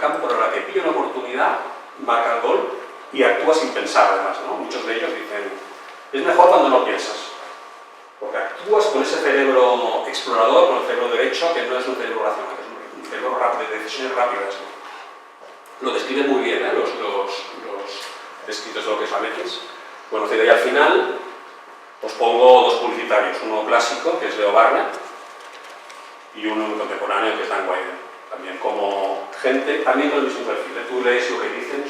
campo, pero a la que pilla una oportunidad, marca el gol y actúa sin pensar además, ¿no? Muchos de ellos dicen, es mejor cuando no piensas, porque actúas con ese cerebro explorador, con el cerebro derecho, que no es un cerebro racional, que es un cerebro rápido, de decisiones rápidas, ¿no? Lo describen muy bien, los escritos de lo que es la Metis. Bueno, y al final os pongo dos publicitarios, uno clásico, que es Leo Barnett, y uno contemporáneo, que es Dan Wieden. También como gente, también con el mismo perfil. Tú lees lo que dicen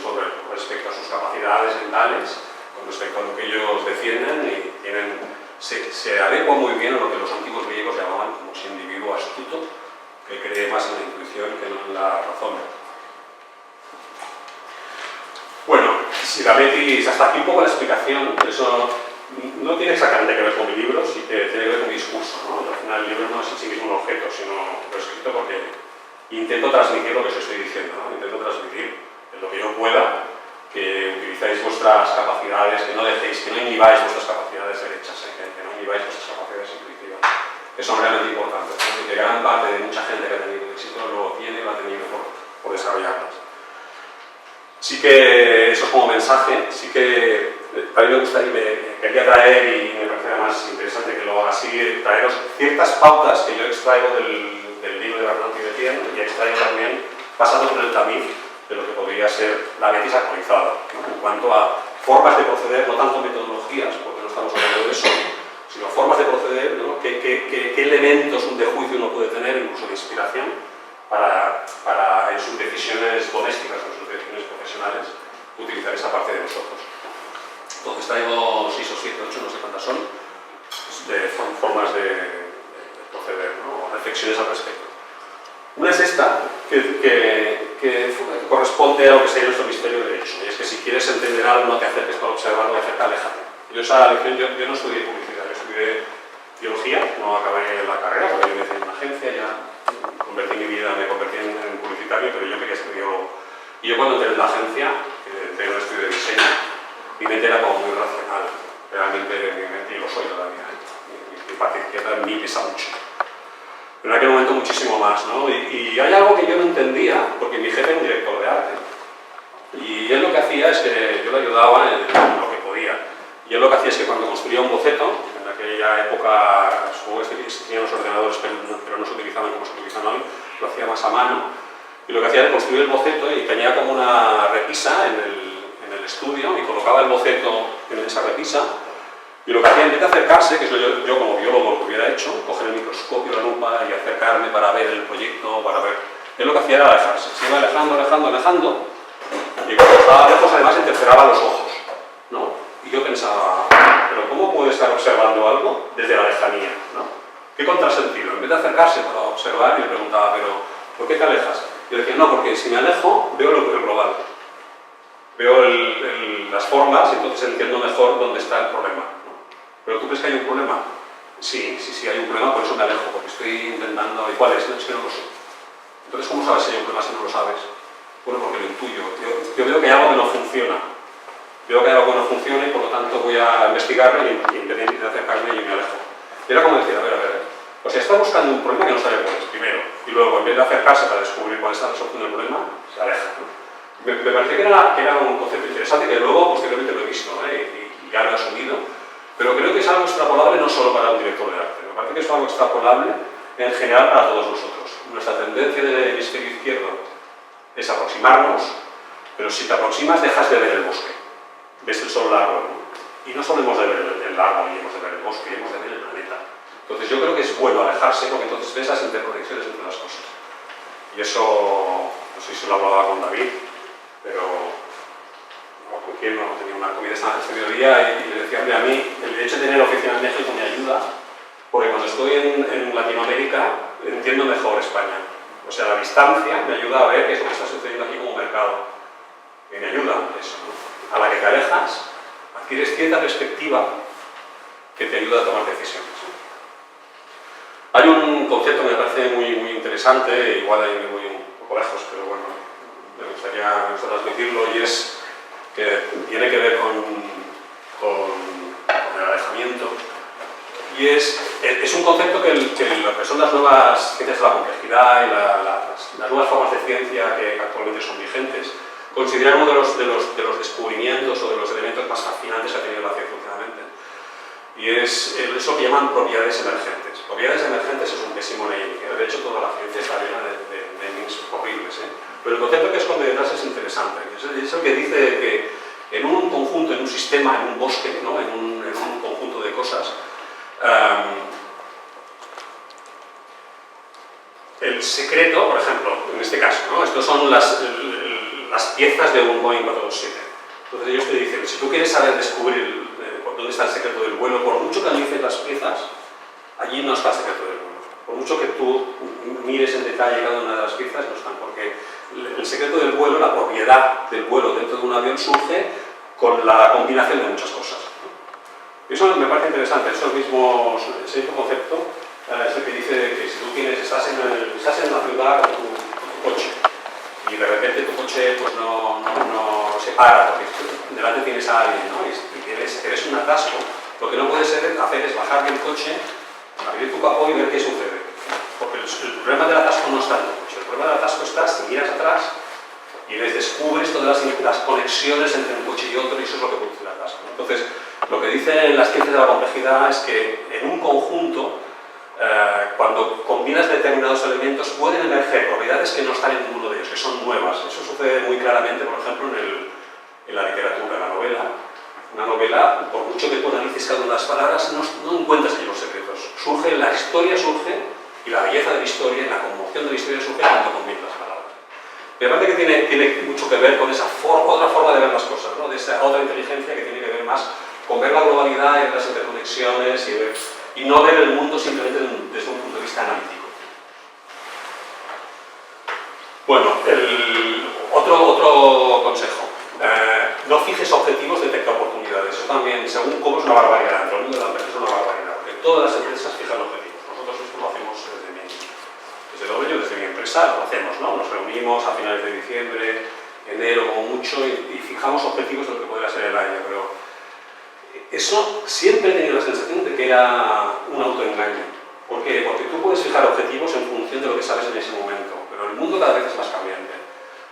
respecto a sus capacidades mentales, con respecto a lo que ellos defienden, y se adecua muy bien a lo que los antiguos griegos llamaban como ese individuo astuto, que cree más en la intuición que no en la razón. Bueno, si la Metis, hasta aquí un poco la explicación, eso no tiene exactamente que ver con mi libro, sí que tiene que ver con mi discurso, ¿no? Al final el libro no es en sí mismo un objeto, sino lo he escrito porque intento transmitir lo que os estoy diciendo, ¿no? Intento transmitir en lo que yo pueda, que utilicéis vuestras capacidades, que no inhibáis vuestras capacidades derechas, que no inhibáis vuestras capacidades intuitivas, que son realmente importantes, ¿no? Y que gran parte de mucha gente que ha tenido éxito lo tiene y lo ha tenido por desarrollarlas. Sí que, eso es como mensaje, sí que a mí me gustaría, me quería traer, y me parece más interesante que lo haga así, traeros ciertas pautas que yo extraigo del libro de Bernat y de Tien, y extraigo también, pasando por el tamiz de lo que podría ser la Metis actualizada, ¿no? En cuanto a formas de proceder, no tanto metodologías, porque no estamos hablando de eso, sino formas de proceder, ¿no? ¿Qué elementos de juicio uno puede tener, incluso de inspiración, para en sus decisiones domésticas o en sus decisiones profesionales, utilizar esa parte de nosotros. Entonces traigo 6 o 7, 8, no sé cuántas son, de formas de proceder, ¿no? O reflexiones al respecto. Una es esta, que corresponde a lo que sería nuestro misterio derecho, y es que si quieres entender algo, no te acerques para observarlo, de cerca, aléjate. Yo no estudié publicidad, yo estudié biología, no acabé la carrera, porque yo me hice en una agencia, ya me convertí en publicitario, pero yo quería ser biólogo. Y yo cuando entré en la agencia, entré en un estudio de diseño, mi mente era como muy racional. Realmente mi mente, y lo soy todavía, mi parte izquierda en mí pesa mucho. Pero en aquel momento muchísimo más, ¿no? Y hay algo que yo no entendía, porque mi jefe era un director de arte. Y él lo que hacía es que yo le ayudaba en lo que podía. Y él lo que hacía es que cuando construía un boceto, en aquella época, supongo que existían los ordenadores, pero no se utilizaban como se utilizan hoy, lo hacía más a mano. Y lo que hacía era construir el boceto y tenía como una repisa en el estudio y colocaba el boceto en esa repisa. Y lo que hacía, en vez de acercarse, que es yo como biólogo lo hubiera hecho, coger el microscopio, la lupa y acercarme para ver el proyecto, él lo que hacía era alejarse. Se iba alejando, y cuando estaba lejos además interceraba los ojos, ¿no? Y yo pensaba, pero ¿cómo puede estar observando algo desde la lejanía, ¿no? ¿Qué contrasentido? En vez de acercarse para observar, y le preguntaba, pero ¿por qué te alejas? Y yo decía, no, porque si me alejo veo lo global, veo las formas y entonces entiendo mejor dónde está el problema, ¿no? ¿Pero tú crees que hay un problema? Sí, hay un problema, por eso me alejo, porque estoy intentando, ¿y cuál es? No, es que no lo sé. Entonces, ¿cómo sabes si hay un problema si no lo sabes? Bueno, porque lo intuyo. Yo veo que hay algo que no funciona. Veo que hay algo que no funciona y por lo tanto voy a investigarlo y en vez de acercarme yo me alejo. Y era como decir, a ver. O sea, está buscando un problema que no sabe cuál es, primero. Y luego, en vez de acercarse para descubrir cuál es la resolución del problema, se aleja, ¿no? Me pareció que era un concepto interesante que luego, posteriormente, lo he visto, ¿eh? y ya lo he asumido. Pero creo que es algo extrapolable no solo para un director de arte. Me parece que es algo extrapolable en general para todos nosotros. Nuestra tendencia del hemisferio izquierdo es aproximarnos, pero si te aproximas dejas de ver el bosque, ves el solo el árbol, ¿no? Y no solo hemos de ver el árbol y hemos de ver el bosque, hemos de ver el planeta. Entonces yo creo que es bueno alejarse porque entonces ves las interconexiones entre las cosas. Y eso, no sé si lo hablaba con David, pero con quien no tenía una comida esta mediodía y le decía, hombre, a mí el hecho de tener oficina en México me ayuda, porque cuando estoy en Latinoamérica entiendo mejor España. O sea, la distancia me ayuda a ver qué es lo que está sucediendo aquí como mercado. Y me ayuda eso, ¿no? A la que te alejas, adquieres cierta perspectiva que te ayuda a tomar decisiones, ¿no? Hay un concepto que me parece muy interesante, igual ahí me voy un poco lejos, pero bueno, me gustaría transmitirlo, y es que tiene que ver con el alejamiento. Y es un concepto que lo que son las nuevas ciencias de la complejidad y las nuevas formas de ciencia que actualmente son vigentes consideran uno de los descubrimientos o de los elementos más fascinantes que ha tenido la ciencia últimamente. Y es eso que llaman propiedades emergentes. Propiedades emergentes es un pésimo naming. De hecho, toda la ciencia está llena de namings horribles, ¿eh? Pero el concepto que esconde detrás es interesante. Es el que dice que en un conjunto, en un sistema, en un bosque, ¿no? en un conjunto de cosas, el secreto, por ejemplo, en este caso, ¿no? Estos son las piezas de un Boeing 427. Entonces ellos te dicen, si tú quieres saber descubrir dónde está el secreto del vuelo, por mucho que analices las piezas, allí no está el secreto del vuelo. Por mucho que tú mires en detalle cada una de las piezas, no están, porque el secreto del vuelo, la propiedad del vuelo dentro de un avión surge con la combinación de muchas cosas. Y eso me parece interesante, ese mismo concepto es el que dice que si tú estás en una ciudad con tu coche y de repente tu coche pues no se para porque delante tienes a alguien, ¿no? y eres un atasco, lo que no puedes hacer es bajar del coche, abrir tu capó y ver qué sucede. Porque el problema del atasco no está en tu coche, el problema del atasco está si miras atrás y descubres todas las conexiones entre un coche y otro, y eso es lo que produce el atasco, ¿no? Entonces, lo que dicen las ciencias de la complejidad es que en un conjunto, cuando combinas determinados elementos, pueden emerger propiedades que no están en ninguno de ellos, que son nuevas. Eso sucede muy claramente, por ejemplo, en la literatura, en la novela. Una novela, por mucho que tú analices cada una de las palabras, no encuentras allí los secretos. La historia surge, y la belleza de la historia, y la conmoción de la historia surge cuando combinas las palabras. Me parece que tiene mucho que ver con esa otra forma de ver las cosas, ¿no? De esa otra inteligencia que tiene que ver más con ver la globalidad y ver las interconexiones y no ver el mundo simplemente desde un punto de vista analítico. Bueno, otro consejo. No fijes objetivos, detecta oportunidades. Eso también, según cómo, es una barbaridad. Dentro del mundo de la empresa es una barbaridad, porque todas las empresas fijan objetivos. Nosotros esto lo hacemos desde W, desde mi empresa, lo hacemos, ¿no? Nos reunimos a finales de diciembre, enero como mucho, y fijamos objetivos de lo que podría ser el año, pero eso siempre he tenido la sensación de que era un autoengaño. ¿Por qué? Porque tú puedes fijar objetivos en función de lo que sabes en ese momento, pero el mundo cada vez es más cambiante.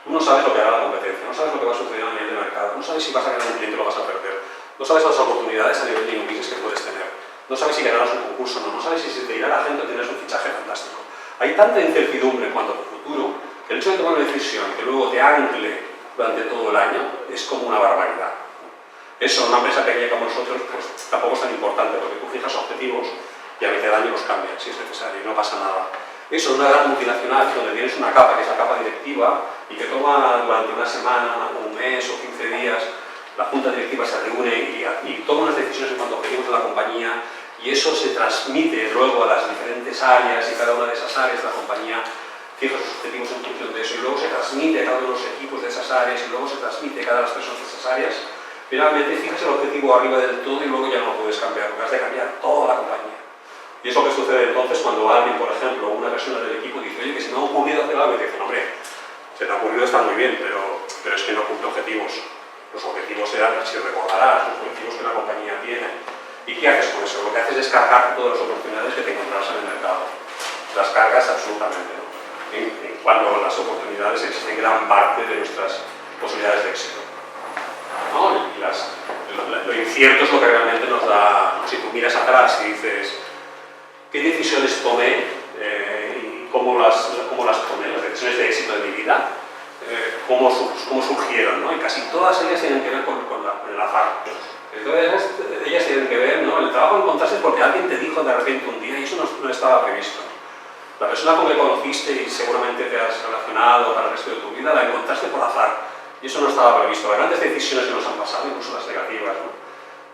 Tú no sabes lo que hará la competencia, no sabes lo que va a suceder a nivel de mercado, no sabes si vas a ganar un cliente o lo vas a perder, no sabes las oportunidades a nivel de business que puedes tener, no sabes si ganarás un concurso o no, no sabes si se te irá la gente o tendrás un fichaje fantástico. Hay tanta incertidumbre en cuanto a tu futuro que el hecho de tomar una decisión que luego te ancle durante todo el año es como una barbaridad. Eso, en una empresa pequeña como nosotros, pues tampoco es tan importante, porque tú fijas objetivos y a mitad de año los cambias, si es necesario, y no pasa nada. Eso, en una gran multinacional donde tienes una capa, que es la capa directiva, y que toma durante una semana, un mes o 15 días, la junta directiva se reúne y toma unas decisiones en cuanto a objetivos de la compañía, y eso se transmite luego a las diferentes áreas, y cada una de esas áreas de la compañía fija sus objetivos en función de eso, y luego se transmite a cada uno de los equipos de esas áreas, y luego se transmite a cada una de las personas de esas áreas. Finalmente fijas el objetivo arriba del todo y luego ya no lo puedes cambiar, porque has de cambiar toda la compañía. Y es lo que sucede entonces cuando alguien, por ejemplo, una persona del equipo dice, oye, que se me ha ocurrido hacer algo, y te dicen, hombre, se te ha ocurrido, está muy bien, pero es que no cumple objetivos. Los objetivos eran, si recordarás, los objetivos que la compañía tiene. ¿Y qué haces con eso? Lo que haces es cargar todas las oportunidades que te encontrarás en el mercado. Las cargas absolutamente, ¿no? Cuando las oportunidades existen gran parte de nuestras posibilidades de éxito, ¿no? Y lo incierto es lo que realmente nos da. Si tú miras atrás y dices, ¿qué decisiones tomé y cómo las tomé? Las decisiones de éxito de mi vida, cómo surgieron, ¿no? Y casi todas ellas tienen que ver con el azar. Entonces, ellas tienen que ver, ¿no? El trabajo que encontraste es porque alguien te dijo de repente un día y eso no estaba previsto. La persona con la que conociste y seguramente te has relacionado para el resto de tu vida, la encontraste por azar. Y eso no estaba previsto. Las grandes decisiones que nos han pasado, incluso las negativas, ¿no?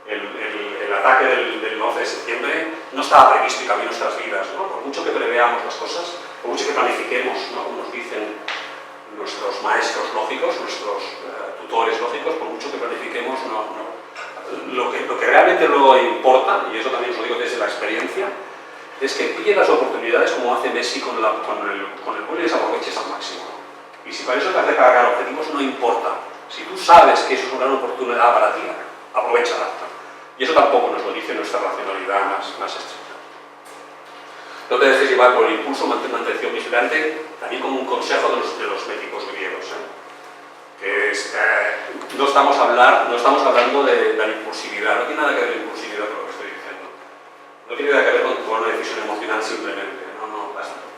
El ataque del 11 de septiembre no estaba previsto y cambió nuestras vidas, ¿no? Por mucho que preveamos las cosas, por mucho que planifiquemos, ¿no? Como nos dicen nuestros maestros lógicos, nuestros tutores lógicos, por mucho que planifiquemos, lo que realmente luego importa, y eso también os lo digo desde la experiencia, es que pilles las oportunidades como hace Messi con el gol y les aproveches al máximo. Y si para eso te has de cargar objetivos, no importa. Si tú sabes que eso es una gran oportunidad para ti, aprovechala. Y eso tampoco nos lo dice nuestra racionalidad más estricta. No te dejes llevar por el impulso, mantén una atención vigilante, también como un consejo de los médicos griegos. Que es, no estamos hablando de la impulsividad, no tiene nada que ver la impulsividad con lo que estoy diciendo. No tiene nada que ver con tomar una decisión emocional simplemente.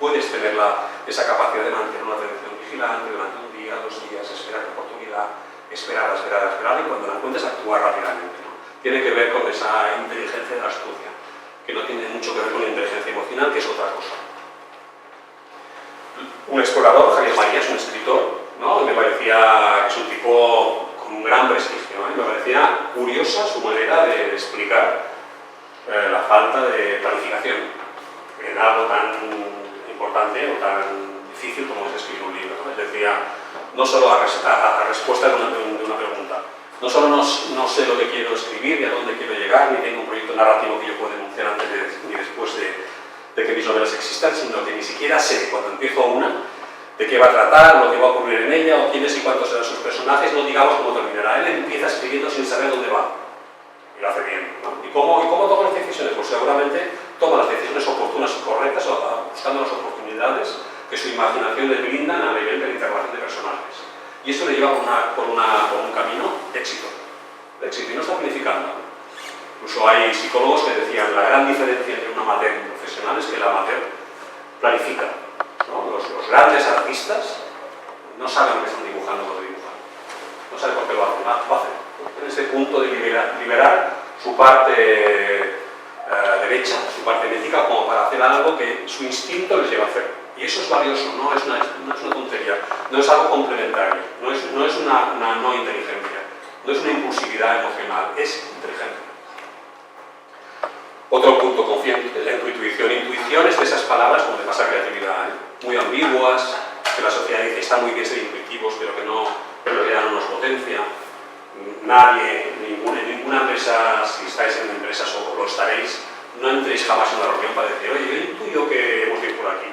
Puedes tener esa capacidad de mantener una atención vigilante durante un día, 2 días, esperar la oportunidad, esperar, y cuando la encuentres actuar rápidamente. Tiene que ver con esa inteligencia de la astucia, que no tiene mucho que ver con la inteligencia emocional, que es otra cosa. Un explorador, Javier Marías, un escritor, ¿no? Me parecía que es un tipo con un gran prestigio, ¿eh? Me parecía curiosa su manera de explicar la falta de planificación en algo tan importante o tan difícil como es escribir un libro, ¿no? Él decía, no solo a respuesta de una pregunta, no solo no sé lo que quiero escribir, ni a dónde quiero llegar, ni tengo un proyecto narrativo que yo pueda enunciar antes ni después de que mis novelas existan, sino que ni siquiera sé, cuando empiezo una, de qué va a tratar, lo que va a ocurrir en ella, o quiénes y cuántos serán sus personajes, no digamos cómo terminará. Él empieza escribiendo sin saber dónde va, y lo hace bien, ¿no? ¿Y cómo toma las decisiones? Pues seguramente toma las decisiones oportunas y correctas, buscando las oportunidades que su imaginación le brindan a nivel de la interrelación de personajes. Y eso le lleva por un camino de éxito, y no está planificando. Incluso hay psicólogos que decían la gran diferencia entre un amateur y un profesional es que el amateur planifica, ¿no? Los grandes artistas no saben lo que están dibujando cuando dibujan, no saben por qué lo hacen, en ese punto de liberar su parte derecha, su parte ética, como para hacer algo que su instinto les lleva a hacer. Y eso es valioso, no es una tontería, no es algo complementario, no es una no inteligencia, no es una impulsividad emocional, es inteligencia. Otro punto, confía en tu intuición. Intuición es de esas palabras, como le pasa a creatividad, muy ambiguas, que la sociedad dice está muy bien ser intuitivos, pero que no, pero ya no nos potencia. Nadie, ninguna empresa, si estáis en empresas o lo estaréis, no entréis jamás en una reunión para decir, oye, yo intuyo que hemos de ir por aquí.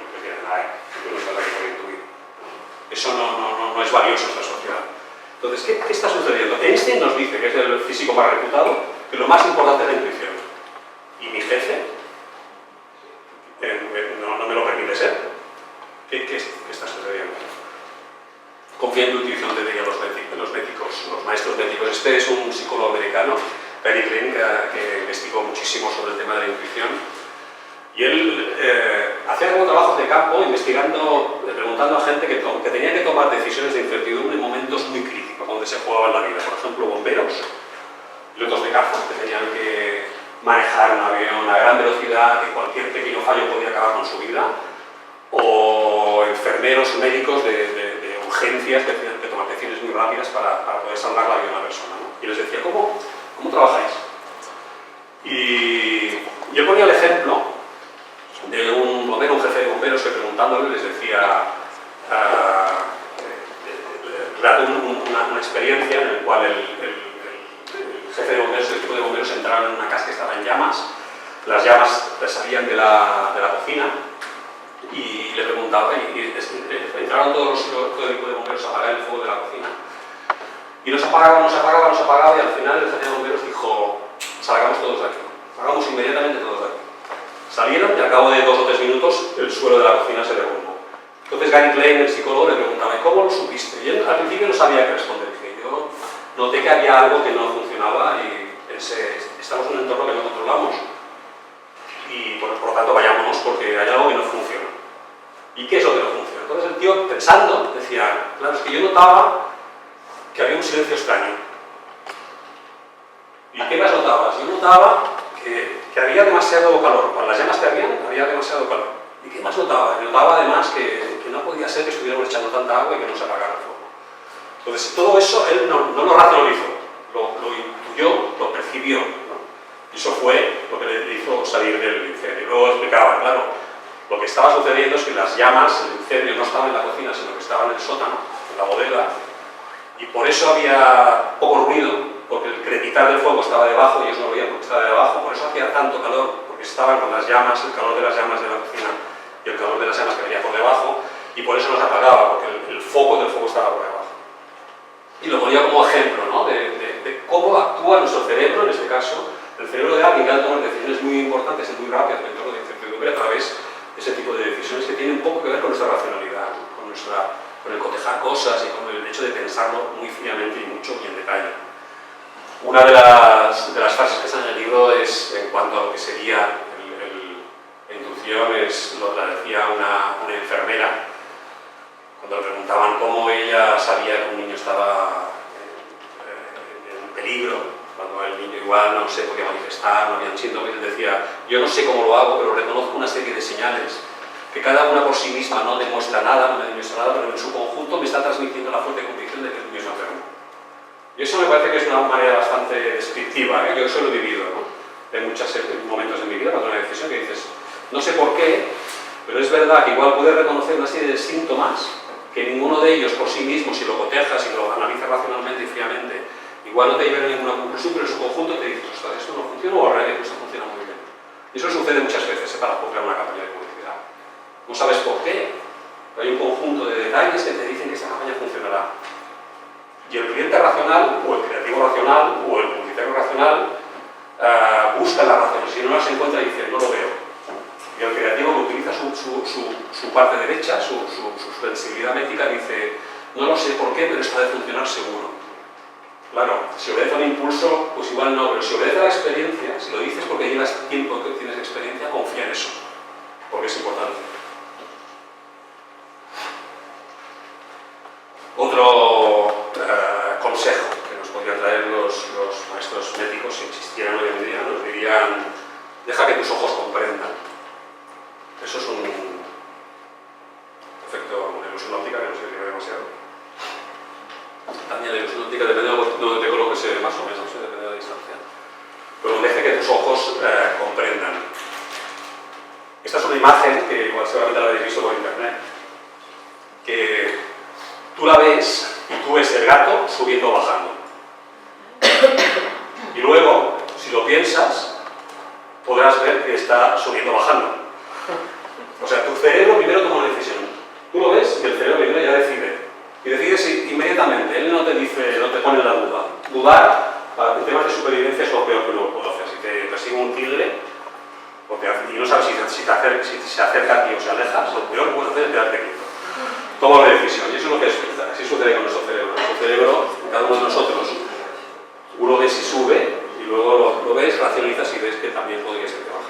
No es verdad que por intuir. Eso no es valioso en esta sociedad. Entonces, ¿qué está sucediendo? Einstein nos dice, que es el físico más reputado, que lo más importante es la intuición. Y mi jefe no me lo permite ser. ¿Qué está sucediendo? Confía en tu intuición, te dirían los médicos, los maestros médicos. Este es un psicólogo americano, Gary Klein, que investigó muchísimo sobre el tema de la intuición. Y él hacía como trabajos de campo investigando, preguntando a gente que tenía que tomar decisiones de incertidumbre en momentos muy críticos, donde se jugaba en la vida. Por ejemplo, bomberos, pilotos de caza que tenían que manejar un avión a gran velocidad, que cualquier pequeño fallo podía acabar con su vida, o enfermeros, médicos de urgencias que tenían que tomar decisiones muy rápidas para poder salvar la vida de una persona, ¿no? Y les decía, ¿cómo trabajáis? Y yo ponía el ejemplo de un bombero, un jefe de bomberos, que preguntándole les decía, relató una experiencia en la cual el jefe de bomberos, el equipo de bomberos entraron en una casa que estaba en llamas, las llamas salían de la cocina y le preguntaba, entraron todo el equipo de bomberos a apagar el fuego de la cocina y no se apagaba y al final el jefe de bomberos dijo, salgamos todos de aquí, salgamos inmediatamente todos de aquí. Salieron y al cabo de 2 o 3 minutos el suelo de la cocina se derrumbó. Entonces Gary Klein, el psicólogo, le preguntaba, ¿y cómo lo supiste? Y él al principio no sabía qué responder. Dije, yo noté que había algo que no funcionaba y pensé, estamos en un entorno que no controlamos y por lo tanto vayámonos porque hay algo que no funciona. ¿Y qué es lo que no funciona? Entonces el tío, pensando, decía, claro, es que yo notaba que había un silencio extraño. ¿Y qué más notabas? Yo notaba que había demasiado calor. Con las llamas que había demasiado calor. ¿Y qué más notaba? Notaba además que no podía ser que estuviéramos echando tanta agua y que no se apagara el fuego. Entonces todo eso él no lo racionalizó, lo intuyó, lo percibió, ¿no? Y eso fue lo que le hizo salir del incendio. Luego explicaba, claro, lo que estaba sucediendo es que las llamas, el incendio no estaba en la cocina, sino que estaba en el sótano, en la bodega, y por eso había poco ruido, porque el crepitar del fuego estaba debajo, y ellos no lo veían porque estaba debajo, por eso hacía tanto calor, porque estaban con las llamas, el calor de las llamas de la cocina y el calor de las llamas que venía por debajo, y por eso no se apagaba, porque el foco del fuego estaba por debajo. Y lo ponía como ejemplo, ¿no? de cómo actúa nuestro cerebro, en este caso, el cerebro de alguien que ha de tomar decisiones muy importantes y muy rápidas en el entorno de incertidumbre a través de ese tipo de decisiones que tienen poco que ver con nuestra racionalidad, con el cotejar cosas y con el hecho de pensarlo muy fríamente y mucho y en detalle. Una de las frases que están en el libro es, en cuanto a lo que sería la intuición, la decía una enfermera, cuando le preguntaban cómo ella sabía que un niño estaba en peligro, cuando el niño igual no se podía manifestar, no habían síntomas, él decía, yo no sé cómo lo hago, pero reconozco una serie de señales que cada una por sí misma no demuestra nada, no me demuestra nada, pero en su conjunto me está transmitiendo la fuerte convicción de que el niño es enfermo. Y eso me parece que es una manera bastante descriptiva, ¿eh? Yo eso lo he vivido, ¿no? En muchos momentos de mi vida, cuando una decisión que dices, no sé por qué, pero es verdad que igual puedes reconocer una serie de síntomas que ninguno de ellos por sí mismo, si lo cotejas y lo analizas racionalmente y fríamente, igual no te lleva a ninguna conclusión, pero en su conjunto te dices, ostras, esto no funciona o al revés, esto funciona muy bien. Y eso sucede muchas veces para juzgar una campaña de publicidad. No sabes por qué, pero hay un conjunto de detalles que te dicen que esta campaña funcionará. Y el cliente racional, o el creativo racional, o el publicitario racional, busca la razón. Si no las encuentra, dice, no lo veo. Y el creativo que utiliza su parte derecha, su sensibilidad métrica, dice, no lo sé por qué, pero esto ha de funcionar seguro. Claro, si obedece a un impulso, pues igual no, pero si obedece a la experiencia, si lo dices porque llevas tiempo que tienes experiencia, confía en eso, porque es importante. Otro consejo que nos podrían traer los maestros médicos, si existieran hoy en día, nos dirían, deja que tus ojos comprendan. Eso es un efecto, una ilusión óptica que no se sirve demasiado. También la ilusión óptica depende de donde te coloques más o menos, depende de la distancia. Pero deja que tus ojos comprendan. Esta es una imagen que igual seguramente la habéis visto por internet, que tú la ves y tú ves el gato subiendo o bajando. Y luego, si lo piensas, podrás ver que está subiendo o bajando. O sea, tu cerebro primero toma una decisión. Tú lo ves y el cerebro primero ya decide. Y decides inmediatamente. Él no te dice, no te pone la duda. Dudar, en temas de supervivencia, es lo peor que uno puede hacer. Si te persigue un tigre y no sabes si se acerca a ti o se aleja, lo peor que puedes hacer es quedarte quieto. Toma una decisión. Y eso es lo que es. Así sucede con nuestro cerebro. Nuestro cerebro, cada uno de nosotros, uno ve si sube y luego lo ves, racionalizas y ves que también podría ser que bajar.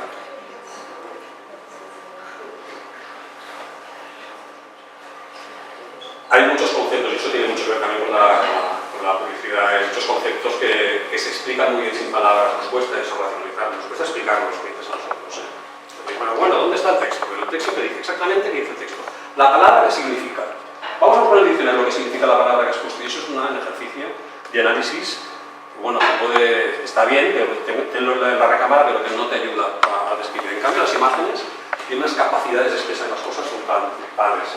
Hay muchos conceptos, y eso tiene mucho que ver también con la publicidad, hay muchos conceptos que se explican muy bien sin palabras, nos cuesta eso racionalizar, nos cuesta explicarlo los clientes a nosotros. Bueno, ¿dónde está el texto? Pero el texto que dice exactamente qué dice el texto. La palabra, ¿qué significa? Vamos a poner el diccionario lo que significa la palabra que has puesto, y eso es un ejercicio de análisis. Bueno, está bien, tenlo en la recámara, pero que no te ayuda a describir. En cambio, las imágenes tienen unas capacidades de expresar las cosas son tan padres.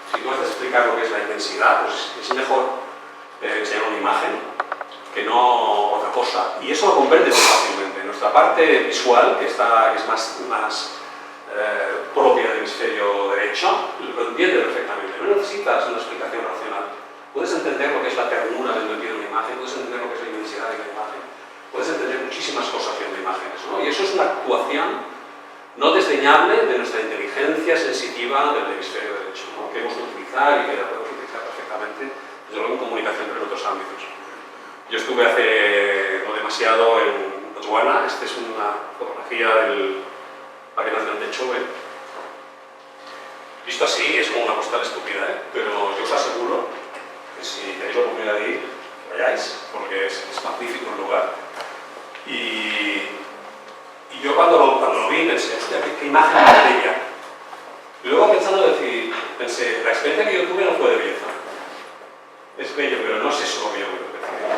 Si tú has de explicar lo que es la intensidad, pues es mejor enseñar una imagen que no otra cosa. Y eso lo comprendes muy fácilmente. Nuestra parte visual, que es más propia del hemisferio derecho, lo entiende perfectamente. No necesitas una explicación racional. Puedes entender lo que es la ternura del envío de una imagen, puedes entender lo que es la inmensidad de la imagen, puedes entender muchísimas cosas viendo imágenes, ¿no? Y eso es una actuación no desdeñable de nuestra inteligencia sensitiva del hemisferio derecho, ¿no? Que hemos de utilizar y que la podemos utilizar perfectamente, desde luego en comunicación, pero en otros ámbitos. Yo estuve hace no demasiado en Botswana. Esta es una fotografía del Parque Nacional de Chobe. Visto así es como una postal estúpida, pero yo os aseguro que si tenéis la oportunidad de ir, vayáis, porque es magnífico el lugar. Y yo cuando lo vi pensé, hostia, qué imagen más bella. Y luego pensé, la experiencia que yo tuve no fue de belleza. Es bello, pero no es eso lo que yo creo.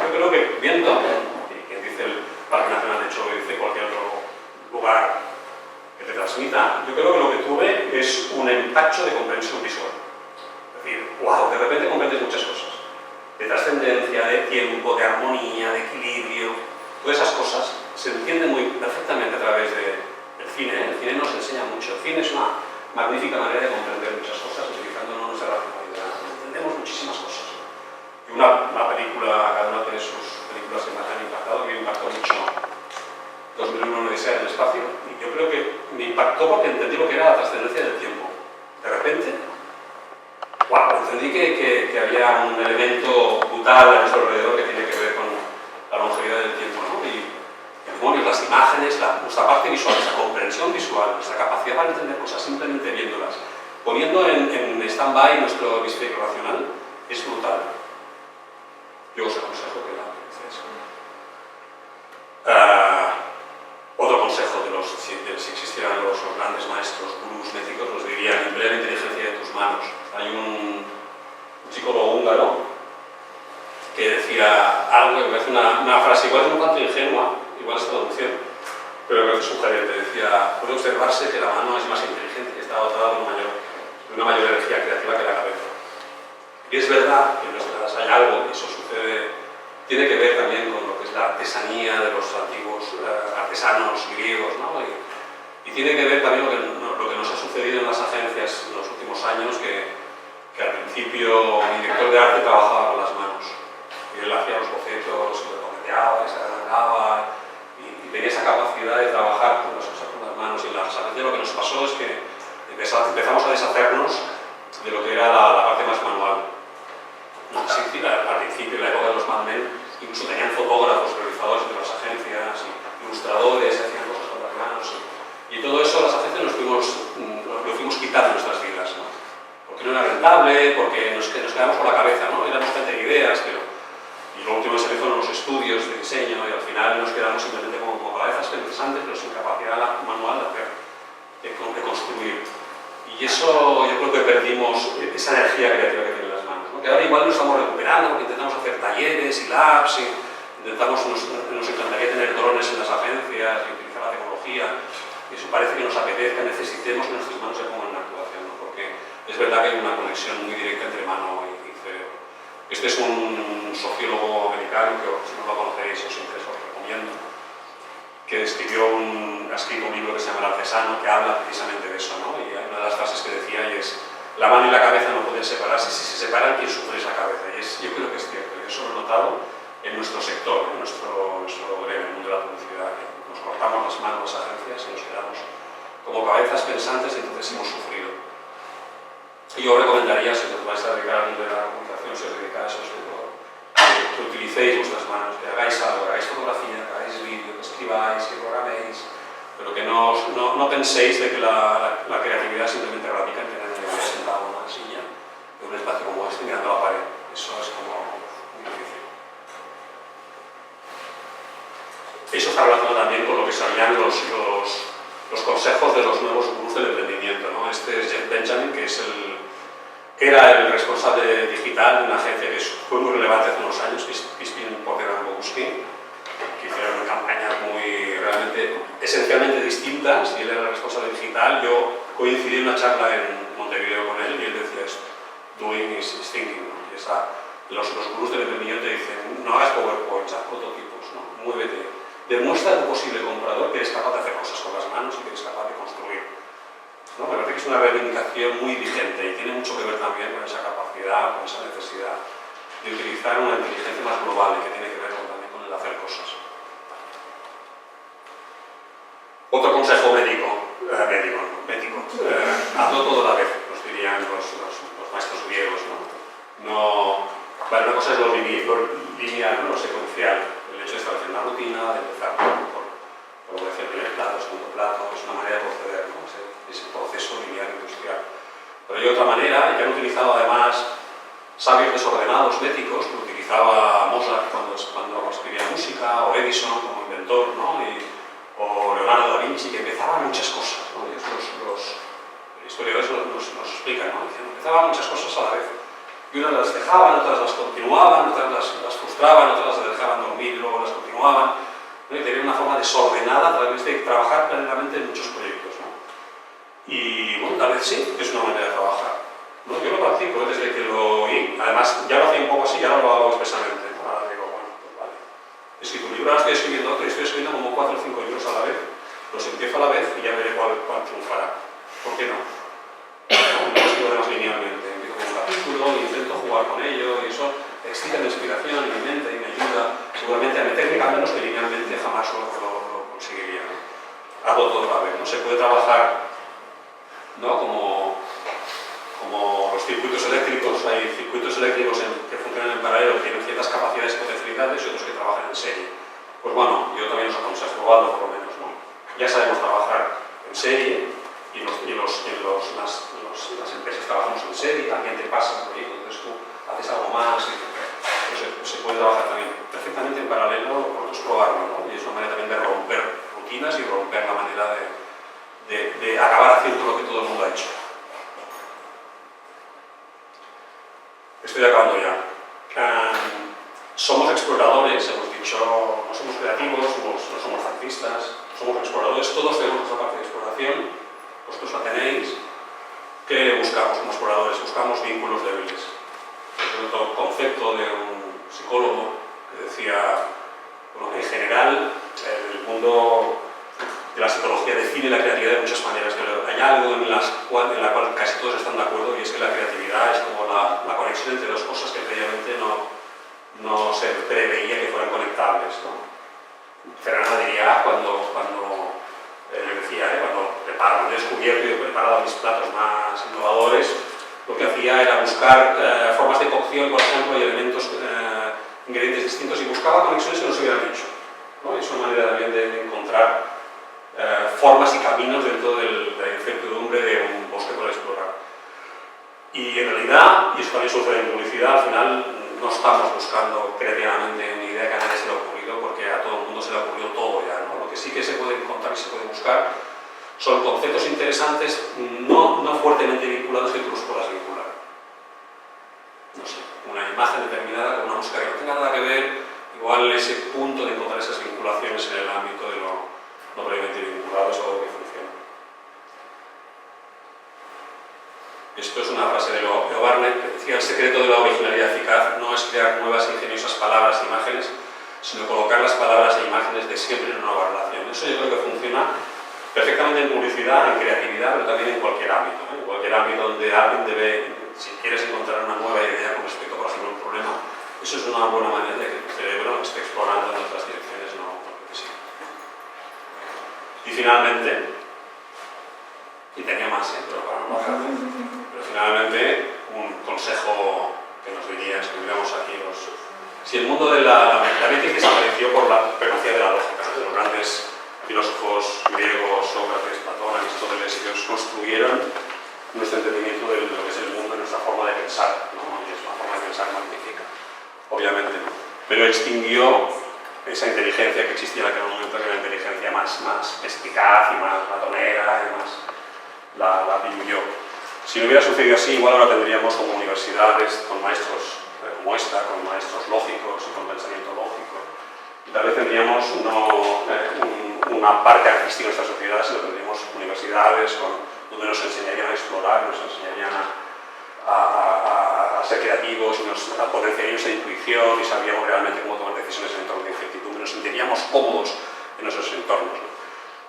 Yo creo que viendo, y quien dice el Parque Nacional de Chobe, dice cualquier otro lugar que te transmita, yo creo que lo que tuve es un empacho de comprensión visual. Es decir, wow, de repente comprendes muchas cosas. De trascendencia, de tiempo, de armonía, de equilibrio. Todas esas cosas se entienden muy perfectamente a través del cine. El cine nos enseña mucho. El cine es una magnífica manera de comprender muchas cosas utilizando nuestra racionalidad. Entendemos muchísimas cosas. Y una película, cada una de sus películas que me han impactado, me impactó mucho 2001 Odisea en el espacio, y yo creo que me impactó porque entendí lo que era la trascendencia del tiempo. De repente, wow, entendí que había un elemento brutal a nuestro alrededor que tiene que ver con la longevidad del tiempo, ¿no? Y demonios, las imágenes, nuestra parte visual, nuestra comprensión visual, nuestra capacidad para entender cosas simplemente viéndolas, poniendo en stand-by nuestro hemisferio racional, es brutal. Yo os aconsejo que la utilicéis. Otro consejo si existieran los grandes maestros, gurús médicos, nos dirían: emplea la inteligencia de tus manos. Hay un psicólogo húngaro que decía algo, que me parece una frase igual es un tanto ingenua, igual es traducción, pero me parece sugerente. Decía: puede observarse que la mano es más inteligente, que está dotada de una mayor energía creativa que la cabeza. Y es verdad que en nuestras hay algo, y eso sucede, tiene que ver también con lo que es la artesanía de los antiguos artesanos griegos, ¿no? Y tiene que ver también lo que nos ha sucedido en las agencias en los últimos años, que al principio mi director de arte trabajaba con las manos. Y él hacía los bocetos, y lo toqueteaba, y se arrancaba, y tenía esa capacidad de trabajar con las manos. Y en las agencias lo que nos pasó es que empezamos a deshacernos de lo que era la parte más manual. Al principio, en la época de los Mad Men, incluso tenían fotógrafos, realizadores de las agencias, ilustradores, hacían cosas con las manos. Y todo eso las agencias lo fuimos quitando de nuestras vidas, ¿no? Porque no era rentable, porque nos quedamos con la cabeza, ¿no? Éramos gente de ideas, y lo último que se hizo fueron los estudios de diseño, y al final nos quedamos simplemente como cabezas pensantes, pero sin capacidad manual de construir. Y eso, yo creo que perdimos esa energía creativa que tienen las manos, ¿no? Que ahora igual lo estamos recuperando, porque intentamos hacer talleres y labs, y nos encantaría tener drones en las agencias y utilizar la tecnología, y eso parece que nos apetezca, necesitemos que nuestras manos se pongan en actuación, ¿no? Porque es verdad que hay una conexión muy directa entre mano y cerebro. Este es un sociólogo americano que, si no lo conocéis, os interesa, os recomiendo, que ha escrito un libro que se llama El artesano, que habla precisamente de eso, ¿no? Y hay una de las frases que decía, y es: la mano y la cabeza no pueden separarse, si se separan, ¿quién sufre esa cabeza? Y yo creo que es cierto, y eso lo he notado en nuestro sector, en nuestro gremio, en el mundo de la publicidad, que nos cortamos las manos las agencias y nos quedamos como cabezas pensantes, y entonces hemos sufrido. Y yo os recomendaría, si os vais a dedicar al mundo de la comunicación, si os dedicáis a eso, que utilicéis vuestras manos, que hagáis algo, que hagáis fotografía, que hagáis vídeo, que escribáis, que programéis, pero que no penséis de que la creatividad simplemente radica en tener sentado en una silla en un espacio como este mirando a la pared. Eso es como muy difícil. Eso está relacionado también con lo que serían los consejos de los nuevos gurús del emprendimiento, ¿no? Este es Jeff Benjamin, que era el responsable digital de una agencia que fue muy relevante hace unos años, Crispin Porter & Bogusky, que hicieron campañas realmente esencialmente distintas, y él era el responsable digital. Yo coincidí en una charla en Montevideo con él, y él decía esto: doing is thinking, ¿no? Y los gurús del emprendimiento dicen: no hagas PowerPoints, haz prototipos, ¿no? Muévete, demuestra a tu posible comprador que eres capaz de hacer cosas con las manos y que eres capaz de construir, ¿no? Me parece que es una reivindicación muy vigente, y tiene mucho que ver también con esa capacidad, con esa necesidad de utilizar una inteligencia más global, y que tiene que ver también con el hacer cosas. Otro consejo médico, hazlo todo a la vez, nos dirían los maestros griegos, ¿no? Vale, una cosa es lo lineal, ¿no? Lo secuencial, el hecho de establecer una rutina, de empezar por decir, el primer plato, el segundo plato, es una manera de proceder, ¿no? Ese proceso lineal industrial. Pero hay otra manera, y que han utilizado además sabios desordenados médicos, que utilizaba Mozart cuando escribía música, o Edison como inventor, ¿no? O Leonardo da Vinci, que empezaban muchas cosas, ¿no? Y los historiadores nos explican, ¿no? Dicen, empezaban muchas cosas a la vez, y unas las dejaban, otras las continuaban, otras las frustraban, otras las dejaban dormir y luego las continuaban, ¿no? Y tener una forma desordenada a través de trabajar paralelamente en muchos proyectos, ¿no? Y bueno, tal vez sí, que es una manera de trabajar, ¿no? Yo lo practico desde que lo oí, además ya lo hacía un poco así, ya no lo hago expresamente, ¿no? Ahora digo, bueno, pues vale. He escrito un libro, ahora estoy escribiendo otro y estoy escribiendo como 4 o 5 libros a la vez, los empiezo a la vez y ya veré cuál triunfará. ¿Por qué no? No escribo además linealmente, empiezo con un capítulo, intento jugar con ello y eso excita mi inspiración y mi mente y me ayuda seguramente a meterme caminos que linealmente jamás lo conseguiría, ¿no? Hago todo a la vez, ¿no? Se puede trabajar, ¿no? Como los circuitos eléctricos, hay circuitos eléctricos que funcionan en paralelo, que tienen ciertas capacidades y potencialidades y otros que trabajan en serie. Pues bueno, yo también os aconsejo probarlo por lo menos, ¿no? Ya sabemos trabajar en serie y las empresas trabajamos en serie, alguien te pasa un proyecto, entonces tú haces algo más y pues se puede trabajar también perfectamente en paralelo, por probarlo, ¿no? Y es una manera también de romper rutinas y romper la manera de acabar haciendo lo que todo el mundo ha hecho. Estoy acabando ya. Somos exploradores, hemos dicho, no somos creativos, no somos artistas, somos exploradores, todos tenemos esa parte de exploración, vosotros la tenéis. ¿Qué buscamos como exploradores? Buscamos vínculos débiles. Es otro concepto de un psicólogo que decía, bueno, en general, el mundo de la psicología define la creatividad de muchas maneras, pero hay algo en la cual casi todos están de acuerdo y es que la creatividad es como la conexión entre dos cosas que previamente no se preveía que fueran conectables, ¿no? Ferrana diría cuando yo decía, cuando he descubierto y he preparado mis platos más innovadores, lo que hacía era buscar formas de cocción, por ejemplo, y ingredientes distintos y buscaba conexiones que no se hubieran hecho, ¿no? Es una manera también de encontrar formas y caminos dentro de la incertidumbre de un bosque por explorar. Y en realidad, y eso también sucede en publicidad, al final no estamos buscando creativamente una idea que a nadie se le ha ocurrido, porque a todo el mundo se le ha ocurrido todo ya, ¿no? Lo que sí que se puede encontrar y se puede buscar son conceptos interesantes, no fuertemente vinculados, que tú los puedas vincular. No sé, una imagen determinada con una música que no tenga nada que ver, igual ese punto de encontrar esas vinculaciones en el ámbito de lo previamente vinculado es algo que funciona. Esto es una frase de Leo Barnett que decía: el secreto de la originalidad eficaz no es crear nuevas e ingeniosas palabras e imágenes, sino colocar las palabras e imágenes de siempre en una nueva relación. Eso yo creo que funciona perfectamente en publicidad, en creatividad, pero también en cualquier ámbito, ¿eh? En cualquier ámbito donde alguien debe, si quieres encontrar una nueva idea con respecto, por ejemplo, a un problema, eso es una buena manera de que tu cerebro esté explorando en otras direcciones, no porque sí. Y finalmente, y tenía más, pero para no bajar, pero finalmente un consejo que nos diría, si tuviéramos aquí si el mundo de la mente desapareció por la primacía de la lógica, ¿no? De los grandes filósofos griegos, Sócrates, Platón, Aristóteles, ellos construyeron nuestro entendimiento de lo que es el mundo y nuestra forma de pensar, ¿no? Y es una forma de pensar magnífica, obviamente, ¿no? Pero extinguió esa inteligencia que existía en aquel momento, que era una inteligencia más eficaz y más ratonera y más la diluyó. Si no hubiera sucedido así, igual ahora tendríamos como universidades con maestros como esta, con maestros lógicos y con pensamiento lógico. Y tal vez tendríamos una parte artística en nuestra sociedad, sino tendríamos universidades donde nos enseñarían a explorar, nos enseñarían a ser creativos, y nos potenciarían esa intuición y sabíamos realmente cómo tomar decisiones en entornos de incertidumbre, nos sentiríamos cómodos en nuestros entornos, ¿no?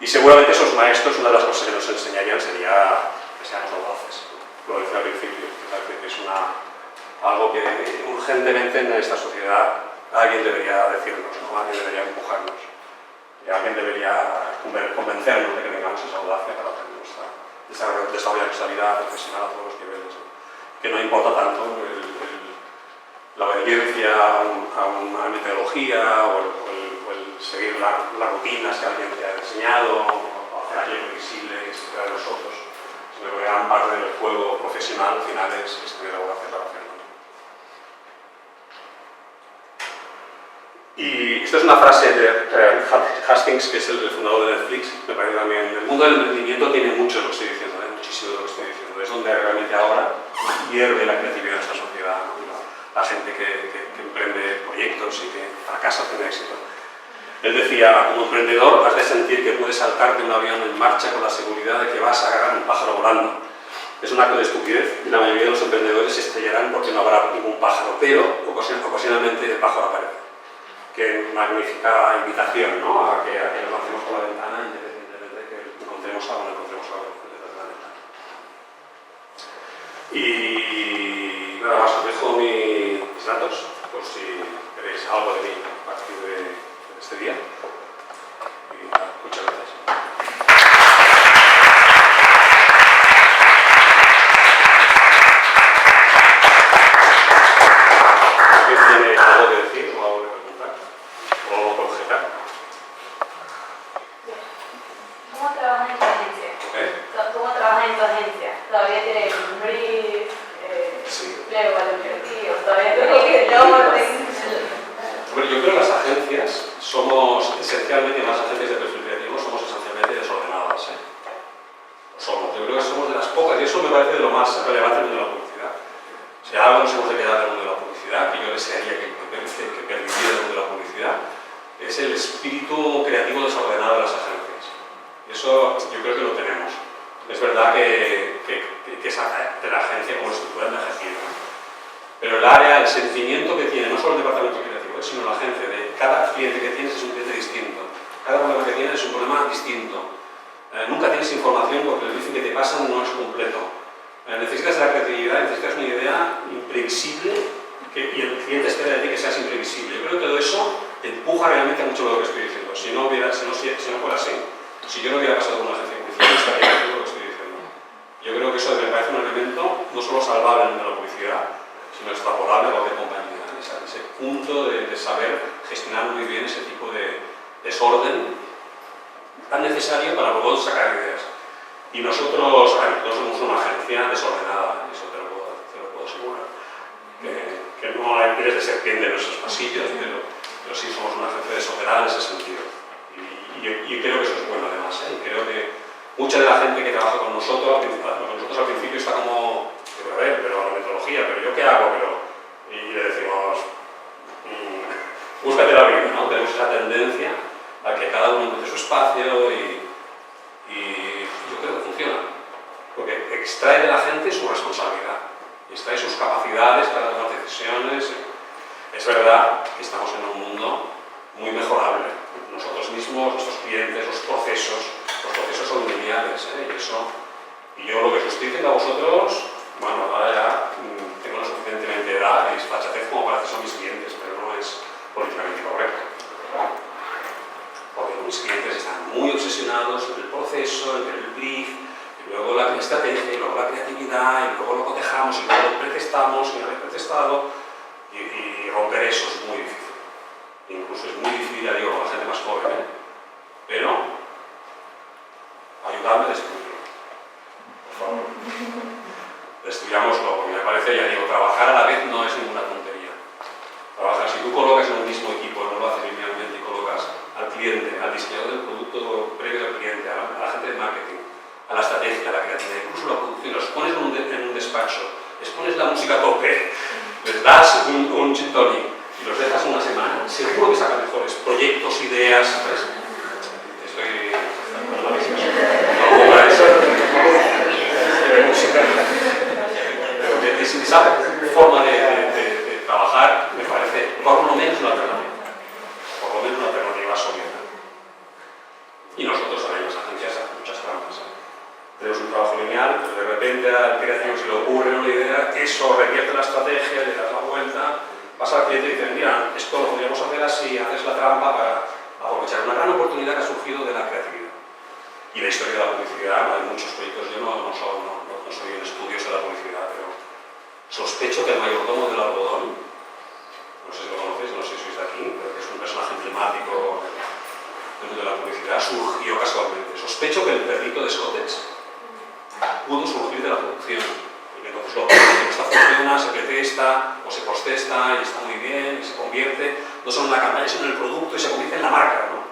Y seguramente esos maestros, una de las cosas que nos enseñarían sería que seamos audaces, ¿no? Lo decía al principio, que es algo que urgentemente en esta sociedad alguien debería decirnos, ¿no? Alguien debería empujarnos, y alguien debería convencernos de que tengamos esa audacia para desarrollar nuestra vida profesional a todos los niveles, ¿no? Que no importa tanto la obediencia a una metodología o el seguir las rutinas que alguien te ha enseñado, o hacer aquello visible que se queda de nosotros, sino que gran parte del juego profesional al final es tener audacia para hacerlo. Y esta es una frase de Hastings, que es el fundador de Netflix. Me parece también, el mundo del emprendimiento tiene mucho de lo que estoy diciendo, muchísimo de lo que estoy diciendo. Es donde realmente ahora hierve la creatividad de nuestra sociedad, ¿no? La gente que emprende proyectos y que fracasa, tiene éxito. Él decía, como emprendedor has de sentir que puedes saltar de un avión en marcha con la seguridad de que vas a agarrar un pájaro volando. Es un acto de estupidez y la mayoría de los emprendedores se estrellarán porque no habrá ningún pájaro, pero ocasionalmente el pájaro aparece. Qué magnífica invitación, ¿no? a que nos lancemos por la ventana independientemente de que encontremos algo o no encontremos algo detrás de la ventana. Y nada más, os dejo mis datos por si queréis algo de mí a partir de este día. Y nada, muchas gracias. ¿Tiene algo que decir o algo que preguntar? ¿O algo que objetar? ¿Cómo trabajas en tu agencia? ¿Cómo trabajas en tu agencia? ¿Todavía tienes un brief? Sí. Luego al objetivo. ¿Todavía tienes el orden? Bueno, yo creo que las agencias somos esencialmente, las agencias de perfil creativo, somos esencialmente desordenadas. Somos, yo creo que somos de las pocas, y eso me parece de lo más relevante del mundo de la publicidad. Si algo nos hemos de quedar del mundo de la publicidad, que yo desearía que perviviera del mundo de la publicidad, es el espíritu creativo desordenado de las agencias. Y eso yo creo que lo tenemos. Es verdad que de la agencia como estructura envejecida. Pero el área, el sentimiento que tiene, no solo el departamento creativo, sino la agencia, de cada cliente que tienes es un cliente distinto. Cada problema que tienes es un problema distinto. Nunca tienes información porque el briefing que te pasan no es completo. Necesitas la creatividad, necesitas una idea imprevisible y el cliente espera de ti que seas imprevisible. Yo creo que todo eso te empuja realmente a mucho de lo que estoy diciendo. Si no fuera así, si yo no hubiera pasado por una agencia de publicidad, no estaría haciendo lo que estoy diciendo. Yo creo que eso me parece un elemento no solo salvable en la publicidad, sino extrapolable a cualquier compañía. Ese punto de saber gestionar muy bien ese tipo de desorden tan necesario para luego sacar ideas. Y nosotros somos una agencia desordenada, eso te lo puedo asegurar. Que no hay pies de serpiente en nuestros pasillos, pero sí somos una agencia desordenada en ese sentido. Y creo que eso es bueno además. Y creo que mucha de la gente que trabaja con nosotros al principio está como, a ver, pero la metodología, pero yo qué hago, y le decimos, búscate la vida, ¿no? Tenemos esa tendencia a que cada uno encuentre su espacio y yo creo que funciona, porque extrae de la gente su responsabilidad, extrae sus capacidades para tomar decisiones. Es verdad que estamos en un mundo muy mejorable. Nosotros mismos, nuestros clientes, los procesos son lineales, y yo lo que os estoy diciendo a vosotros, bueno, ahora ya tengo lo suficientemente edad y desfachatez como para que son mis clientes, pero no es políticamente correcto. Porque mis clientes están muy obsesionados en el proceso, en el brief, y luego la estrategia, y luego la creatividad, y luego lo cotejamos, y luego lo pretestamos, y una vez pretestado, y romper eso es muy difícil. Incluso es muy difícil, ya digo, con la gente más joven, pero ayudarme a destruirlo. Por favor. Destruyámoslo, porque me parece, ya digo, trabajar a la vez no es ninguna tontería. Trabajar, si tú colocas en un mismo equipo, no lo haces linealmente y colocas al cliente, al diseñador del producto previo al cliente, a la gente de marketing, a la estrategia, a la creatividad, incluso la producción, los pones en un despacho, les pones la música a tope, les das un gin tonic y los dejas una semana, seguro que sacan mejores proyectos, ideas, ¿sabes? Estoy con la visión. No ponga eso. Pero esa forma de trabajar me parece por lo menos una alternativa. Por lo menos una alternativa sólida. Y nosotros también, las agencias, hacen muchas trampas. Tenemos un trabajo lineal, pero de repente al creativo se le ocurre una idea, eso revierte la estrategia, le das la vuelta, vas al cliente y dices, mira, esto lo podríamos hacer así, haces la trampa para aprovechar una gran oportunidad que ha surgido de la creatividad. Y la historia de la publicidad, hay muchos proyectos, yo no soy un estudioso de la publicidad, pero sospecho que el mayordomo del algodón, no sé si lo conocéis, no sé si sois de aquí, pero que es un personaje emblemático del mundo de la publicidad, surgió casualmente. Sospecho que el perrito de Scottex pudo surgir de la producción. Y entonces lo que esta funciona, se pretesta o se postesta y está muy bien y se convierte, no solo en la campaña, sino en el producto y se convierte en la marca, ¿no?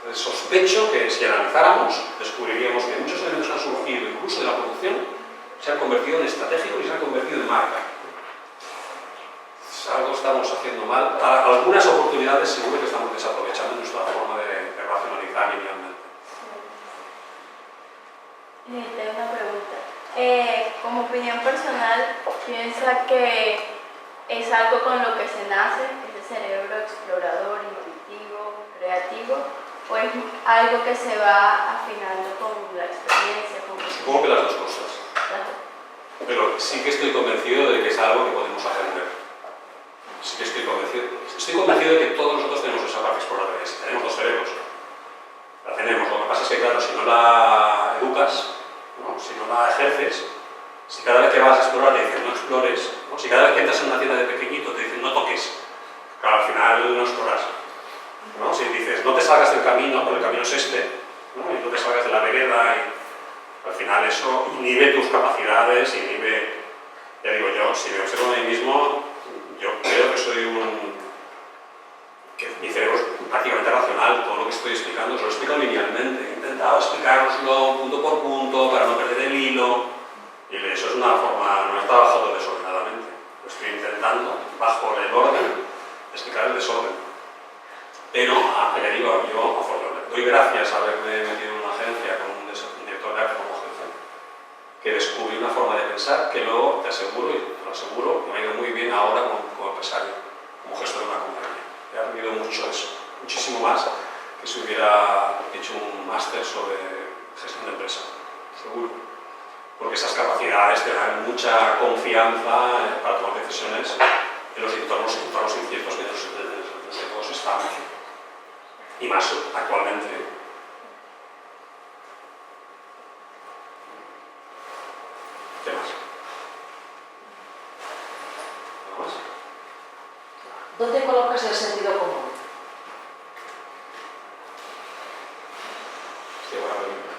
Entonces sospecho que si analizáramos, descubriríamos que muchos elementos que han surgido, incluso de la producción, se han convertido en estratégicos y se han convertido en marca. Es algo estamos haciendo mal. Algunas oportunidades seguro que estamos desaprovechando en nuestra forma de racionalizar linealmente. Tengo una pregunta. Como opinión personal, ¿piensa que es algo con lo que se nace, ese cerebro explorador, intuitivo, creativo, o es algo que se va afinando con la experiencia? Supongo que las dos cosas. Pero sí que estoy convencido de que es algo que podemos aprender. Sí que estoy convencido. Estoy convencido de que todos nosotros tenemos esa parte exploradora. Tenemos dos cerebros. La tenemos. Lo que pasa es que, claro, si no la educas, ¿no? Si no la ejerces, si cada vez que vas a explorar te dicen no explores, ¿no? Si cada vez que entras en una tienda de pequeñito te dicen no toques, claro, al final no exploras, ¿no? Si dices no te salgas del camino, porque el camino es este, ¿no? Y no te salgas de la vereda, y al final eso inhibe tus capacidades, inhibe, ya digo yo, si me observo a mí mismo, yo creo que soy que mi cerebro es prácticamente racional. Todo lo que estoy explicando se lo explico linealmente. He intentado explicároslo punto por punto para no perder el hilo, y eso es una forma, no está bajado desordenadamente. Lo estoy intentando, bajo el orden, explicar el desorden. Pero, ya digo, yo doy gracias a haberme metido en una agencia con un director de arte como jefe, que descubrí una forma de pensar que luego, te aseguro, y te lo aseguro, me ha ido muy bien ahora como empresario, como gestor de una compañía. He aprendido mucho de eso, muchísimo más que si hubiera hecho un máster sobre gestión de empresa, seguro. Porque esas capacidades te dan mucha confianza para tomar decisiones en los entornos inciertos que todos estamos. Y más actualmente. ¿Qué más? ¿Algo más? ¿Dónde colocas el sentido común? Sí, buena pregunta.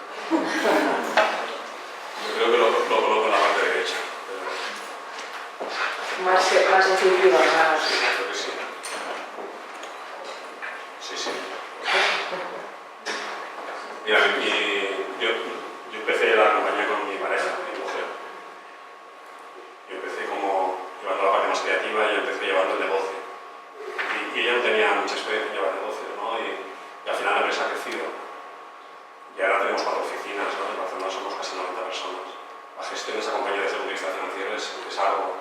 Yo creo que lo coloco en la parte derecha. Más intuitiva, más... Sí, creo que sí. Sí. Mira, yo empecé la compañía con mi pareja, mi mujer. Yo empecé como llevando la parte más creativa y yo empecé llevando el negocio. Y ella no tenía mucha experiencia en llevar negocios, ¿no? Y al final la empresa ha crecido. Y ahora tenemos 4 oficinas, ¿no? En Barcelona somos casi 90 personas. La gestión de esa compañía desde el punto de vista financiero es algo.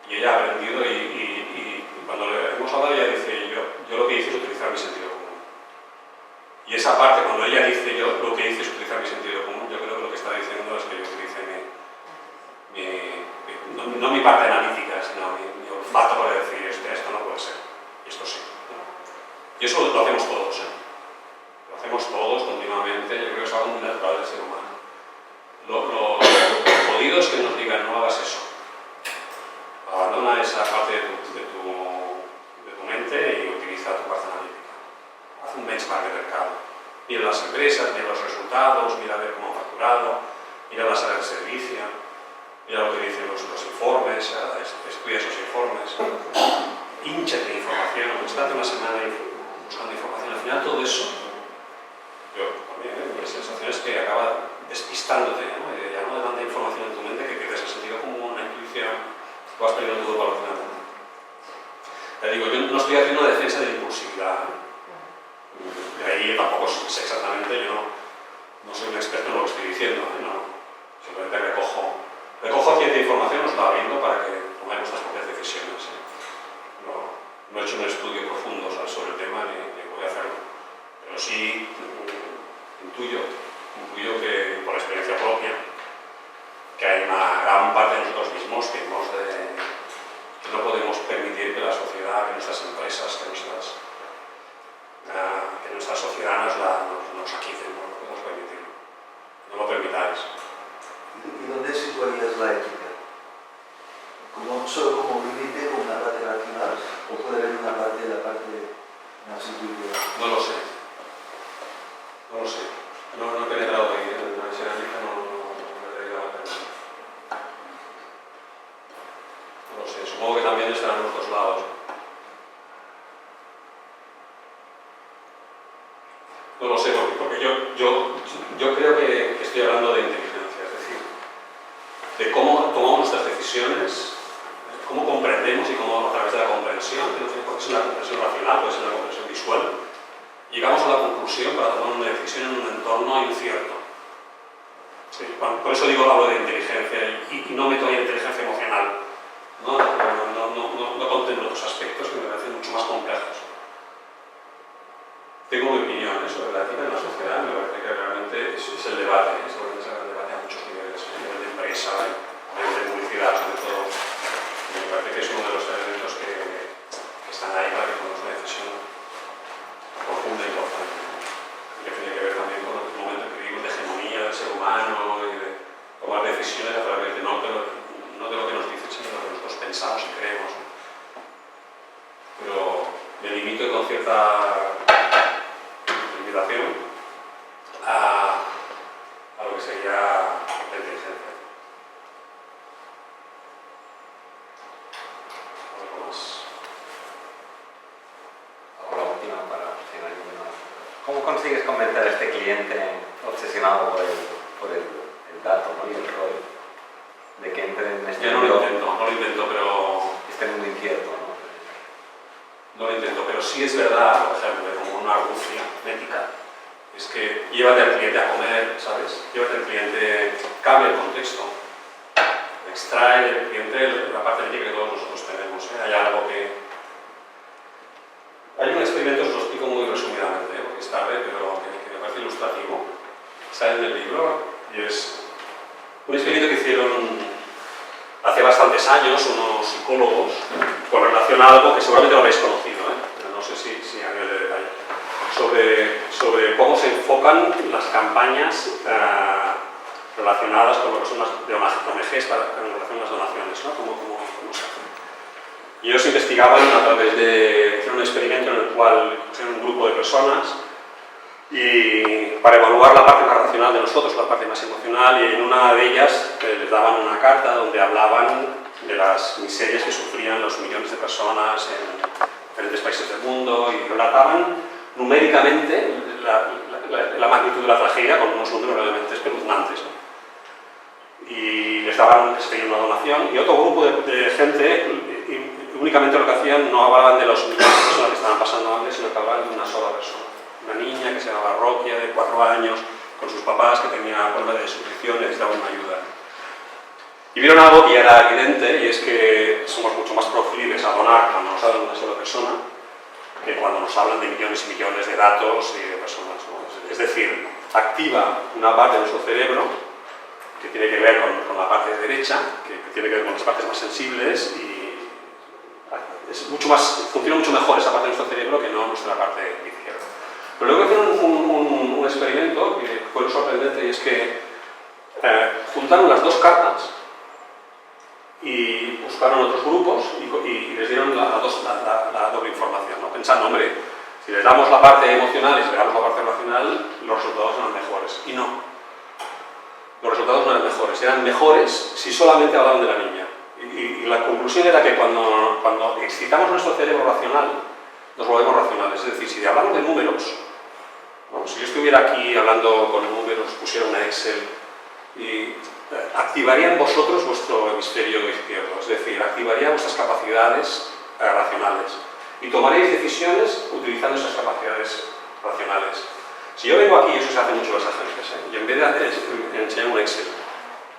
Y ella ha aprendido y cuando le hemos hablado ella dice, yo lo que hice es utilizar mi sentido común. Y esa parte, cuando ella dice yo lo que hice es utilizar mi sentido común, yo creo que lo que está diciendo es que yo utilice no mi parte analítica, sino mi olfato para decir esto no puede ser, y esto sí. Y eso lo hacemos todos, ¿eh? Lo hacemos todos continuamente, yo creo que es algo muy natural del ser humano. Lo jodido es que nos digan no hagas eso. Abandona esa parte de tu mente y utiliza tu parte analítica. Haz un benchmark de mercado. Mira las empresas, mira los resultados, mira a ver cómo han facturado, mira las áreas de servicio, mira lo que dicen los informes, estudia esos informes, hinchate de información, estate una semana buscando información. Al final todo eso, yo también, mi sensación es que acaba despistándote, ¿no? Ya no de tanta información en tu mente que pierdes el sentido común, la intuición, tú vas perdiendo todo paulatinamente. Te digo, yo no estoy haciendo una defensa de la impulsividad, ¿eh? De ahí tampoco sé exactamente, yo no soy un experto en lo que estoy diciendo, ¿eh? No, simplemente recojo cierta información, os la abriendo para que toméis vuestras propias decisiones, ¿eh? No he hecho un estudio profundo, ¿sabes?, sobre el tema ni voy a hacerlo, pero sí intuyo que por experiencia propia que hay una gran parte de nosotros mismos que no podemos permitir que la sociedad, que nuestras empresas, que nuestra sociedad nos aquicen, no lo podemos permitir. No lo permitáis. ¿Y dónde situarías la ética? ¿Solo como límite, como una parte racional, o puede haber una parte de la parte más intuitiva? No lo sé. No he penetrado ahí, en la visión ética no he llegado a pensar. No lo sé, supongo que también estarán los dos lados. No lo sé, porque yo creo que estoy hablando de inteligencia, es decir, de cómo tomamos nuestras decisiones, cómo comprendemos y cómo a través de la comprensión, que no tiene por qué ser una comprensión racional, puede ser una comprensión visual, llegamos a la conclusión para tomar una decisión en un entorno incierto. Sí, por eso hablo de inteligencia y no meto ahí inteligencia emocional. No contemplo otros aspectos que me parecen mucho más complejos. Tengo mi opinión sobre la ética en la sociedad, me parece que realmente es el debate, seguramente será el debate a muchos niveles, a nivel de empresa, a nivel de publicidad, sobre todo. Me parece que es uno de los elementos que están ahí para que tomemos una decisión profunda e importante. Y que tiene que ver también con el momento que vivimos de hegemonía del ser humano y de tomar decisiones a través de no de lo que nos dicen, sino de lo que nosotros pensamos y creemos. Pero me limito con cierta limitación a lo que sería la inteligencia. ¿Algo más? O la última para finalizar. ¿Cómo consigues convencer a este cliente obsesionado por el dato, ¿no? Y el rol de que entre en este Yo no lo intento, pero este mundo incierto, ¿no? No lo intento, pero sí es verdad, por ejemplo, como una argucia ética, es que llévate al cliente a comer, ¿sabes? Llévate al cliente, cambia el contexto, extrae del cliente la parte ética que todos nosotros tenemos. Hay algo que... Hay un experimento, os lo explico muy resumidamente, porque es tarde, pero que me parece ilustrativo. Sale en el libro y es un experimento que hicieron hace bastantes años unos psicólogos con relación a algo que seguramente lo habéis conocido, pero no sé si a nivel de detalle, sobre cómo se enfocan las campañas relacionadas con lo que son las ONGs en relación a las donaciones, ¿no? Cómo se hacen. Y ellos investigaban a través de hacer un experimento en el cual pusieron un grupo de personas y para evaluar la parte más racional de nosotros, la parte más emocional, y en una de ellas les daban una carta donde hablaban de las miserias que sufrían los millones de personas en diferentes países del mundo y relataban numéricamente la magnitud de la tragedia con unos números realmente espeluznantes, ¿no? Y les pedían una donación, y otro grupo de gente únicamente lo que hacían no hablaban de los millones de personas que estaban pasando hambre, sino que hablaban de una sola persona. Una niña que se llamaba Roquia, de 4 años, con sus papás, que tenía problemas de desnutrición y necesitaban una ayuda. Y vieron algo que ya era evidente, y es que somos mucho más proclives a donar cuando nos hablan de una sola persona que cuando nos hablan de millones y millones de datos y de personas, ¿no? Es decir, activa una parte de nuestro cerebro que tiene que ver con la parte derecha, que tiene que ver con las partes más sensibles, y funciona mucho mejor esa parte de nuestro cerebro que no nuestra parte izquierda. Pero luego hicieron un experimento que fue sorprendente, y es que juntaron las dos cartas y buscaron otros grupos y les dieron la doble información, ¿no? Pensando, hombre, si les damos la parte emocional y si les damos la parte racional, los resultados eran mejores. Y no. Los resultados no eran mejores. Eran mejores si solamente hablaban de la niña. Y la conclusión era que cuando excitamos nuestro cerebro racional, nos volvemos racionales. Es decir, si hablamos de números, ¿no? Si yo estuviera aquí hablando con números, pusiera una Excel, y activaría en vosotros vuestro hemisferio izquierdo, es decir, activaría vuestras capacidades racionales y tomaréis decisiones utilizando esas capacidades racionales. Si yo vengo aquí, y eso se hace mucho en las agencias, y en vez de enseñar un Excel,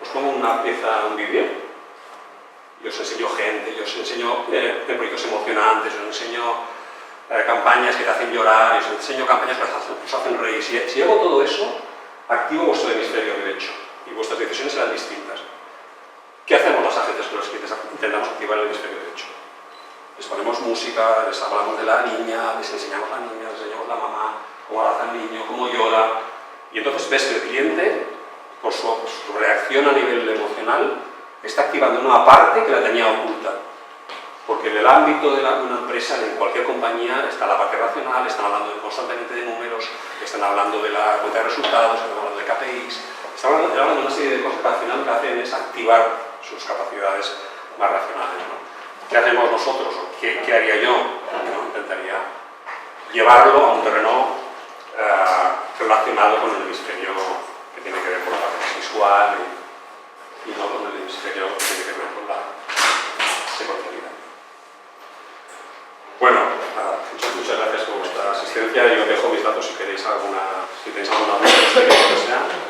os pongo una pieza, un vídeo, y os enseño gente, yo os enseño proyectos emocionantes, os enseño campañas que te hacen llorar, os enseño campañas que os hacen reír. Si hago todo eso, activo vuestro hemisferio derecho y vuestras decisiones serán distintas. ¿Qué hacemos las agencias con las que intentamos activar el hemisferio derecho? Les ponemos música, les hablamos de la niña, les enseñamos a la niña, les enseñamos a la mamá, cómo abraza al niño, cómo llora, y entonces ves que el cliente, por su reacción a nivel emocional, está activando una parte que la tenía oculta. Porque en el ámbito de una empresa, en cualquier compañía, está la parte racional, están hablando constantemente de números, están hablando de la cuenta de resultados, están hablando de KPIs, están hablando de una serie de cosas que al final lo que hacen es activar sus capacidades más racionales, ¿no? ¿Qué hacemos nosotros? ¿Qué haría yo? Yo intentaría llevarlo a un terreno relacionado con el hemisferio que tiene que ver con la parte visual y no con el hemisferio que tiene que ver con la secuencialidad. Bueno, nada, muchas gracias por vuestra asistencia. Yo dejo mis datos si queréis si tenéis alguna duda, que sea.